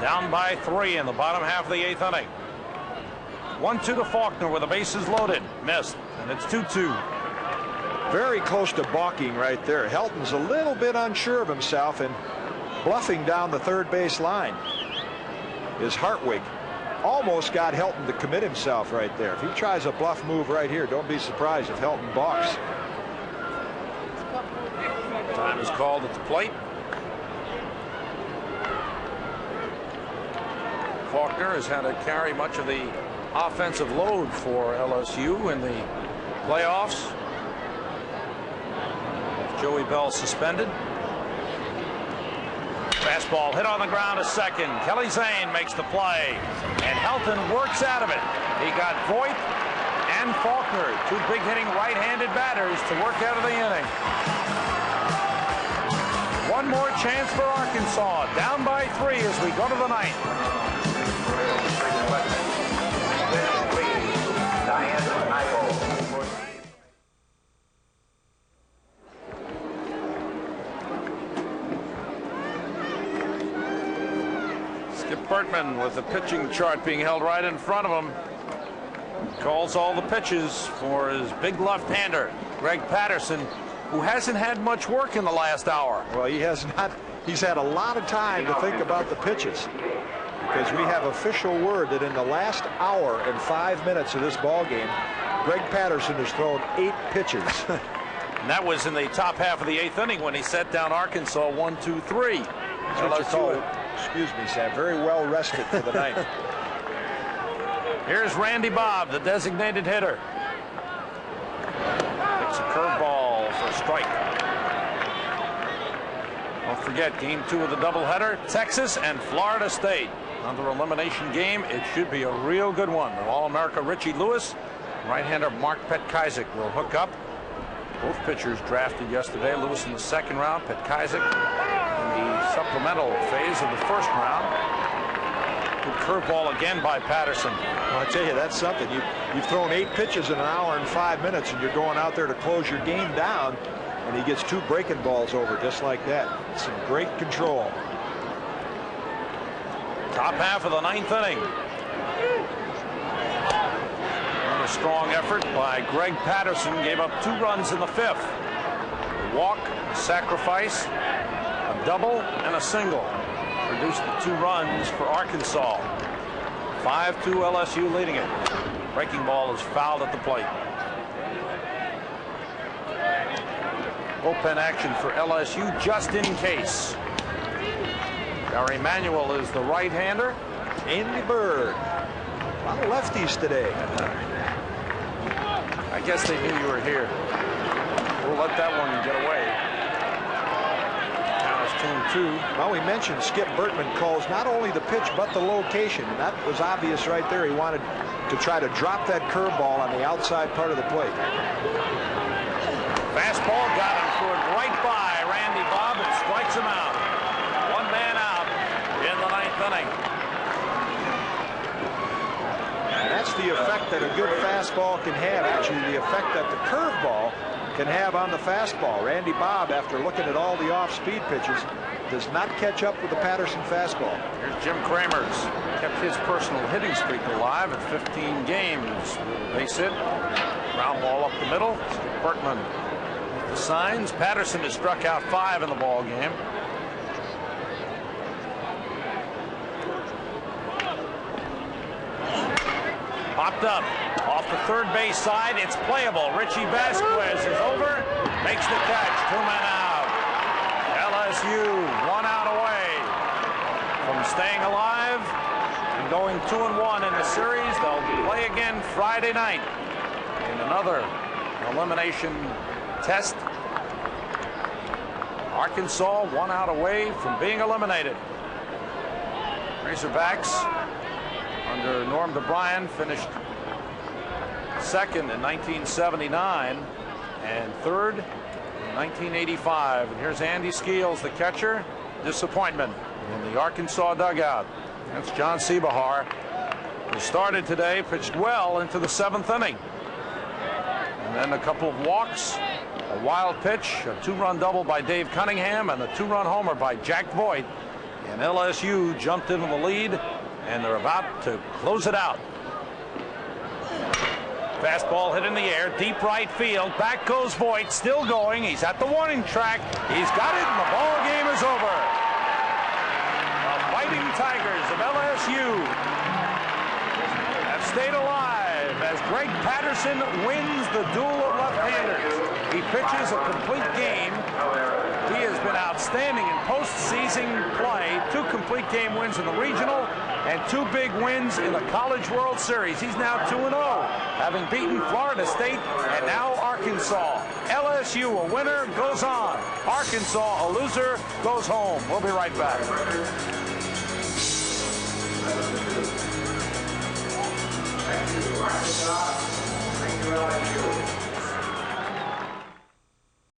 Down by 3 in the bottom half of the 8th inning. 1-2 to Faulkner with the bases loaded. Missed, and it's 2-2. Very close to balking right there. Helton's a little bit unsure of himself and bluffing down the third base line. Is Hartwig. Almost got Helton to commit himself right there. If he tries a bluff move right here, don't be surprised if Helton balks. Time is called at the plate. Faulkner has had to carry much of the offensive load for LSU in the playoffs. Joey Bell suspended. Fastball hit on the ground to second. Kelly Zane makes the play, and Helton works out of it. He got Voigt and Faulkner, two big hitting right-handed batters, to work out of the inning. One more chance for Arkansas, down by 3 as we go to the 9th. Bertman with the pitching chart being held right in front of him. Calls all the pitches for his big left-hander, Greg Patterson, who hasn't had much work in the last hour. Well, he has not. He's had a lot of time to think about the pitches, because we have official word that in the last hour and 5 minutes of this ball game, Greg Patterson has thrown 8 pitches. And that was in the top half of the 8th inning when he set down Arkansas 1-2-3. That's what you call it. Excuse me, Sam. Very well rested for the night. Here's Randy Bob, the designated hitter. It's a curveball for a strike. Don't forget, game 2 of the doubleheader, Texas and Florida State. Another elimination game. It should be a real good one. All-America Richie Lewis, right-hander Mark Petkaizik will hook up. Both pitchers drafted yesterday. Lewis in the 2nd round, Petkaizik in the supplemental phase of the 1st round. Good curveball again by Patterson. Well, I tell you, that's something. You've thrown 8 pitches in an hour and 5 minutes, and you're going out there to close your game down, and he gets 2 breaking balls over just like that. Some great control. Top half of the 9th inning. A strong effort by Greg Patterson. Gave up 2 runs in the 5th. A walk, a sacrifice, a double, and a single. Reduced to 2 runs for Arkansas. 5-2 LSU leading it. Breaking ball is fouled at the plate. Bullpen action for LSU just in case. Gary Manuel is the right-hander. Andy Bird. A lot of lefties today. I guess they knew you were here. We'll let that one get away. Now it's 2-2. Well, we mentioned Skip Bertman calls not only the pitch but the location. And that was obvious right there. He wanted to try to drop that curveball on the outside part of the plate. Fastball got him through it right by Randy Bob and strikes him out. 1 man out in the 9th inning. That's the effect that a good fastball can have. Actually, the effect that the curveball can have on the fastball. Randy Bob, after looking at all the off-speed pitches, does not catch up with the Patterson fastball. Here's Jim Kramers. Kept his personal hitting streak alive at 15 games. Base hit. Ground ball up the middle. Bertman with the signs. Patterson has struck out 5 in the ball game. Popped up off the third base side. It's playable. Richie Vasquez is over. Makes the catch. 2 men out. LSU 1 out away from staying alive and going 2-1 in the series. They'll play again Friday night in another elimination test. Arkansas 1 out away from being eliminated. Razorbacks under Norm DeBryan finished 2nd in 1979 and 3rd in 1985. And here's Andy Skeels, the catcher. Disappointment in the Arkansas dugout. That's John Seebahar, who started today, pitched well into the 7th inning. And then a couple of walks, a wild pitch, a two-run double by Dave Cunningham, and a two-run homer by Jack Voigt. And LSU jumped into the lead, and they're about to close it out. Fastball hit in the air, deep right field. Back goes Voigt, still going. He's at the warning track. He's got it, and the ball game is over. The Fighting Tigers of LSU have stayed alive as Greg Patterson wins the duel of left-handers. He pitches a complete game. He has been outstanding in postseason play. 2 complete game wins in the regional and 2 big wins in the College World Series. He's now 2-0, having beaten Florida State and now Arkansas. LSU, a winner, goes on. Arkansas, a loser, goes home. We'll be right back. Thank you.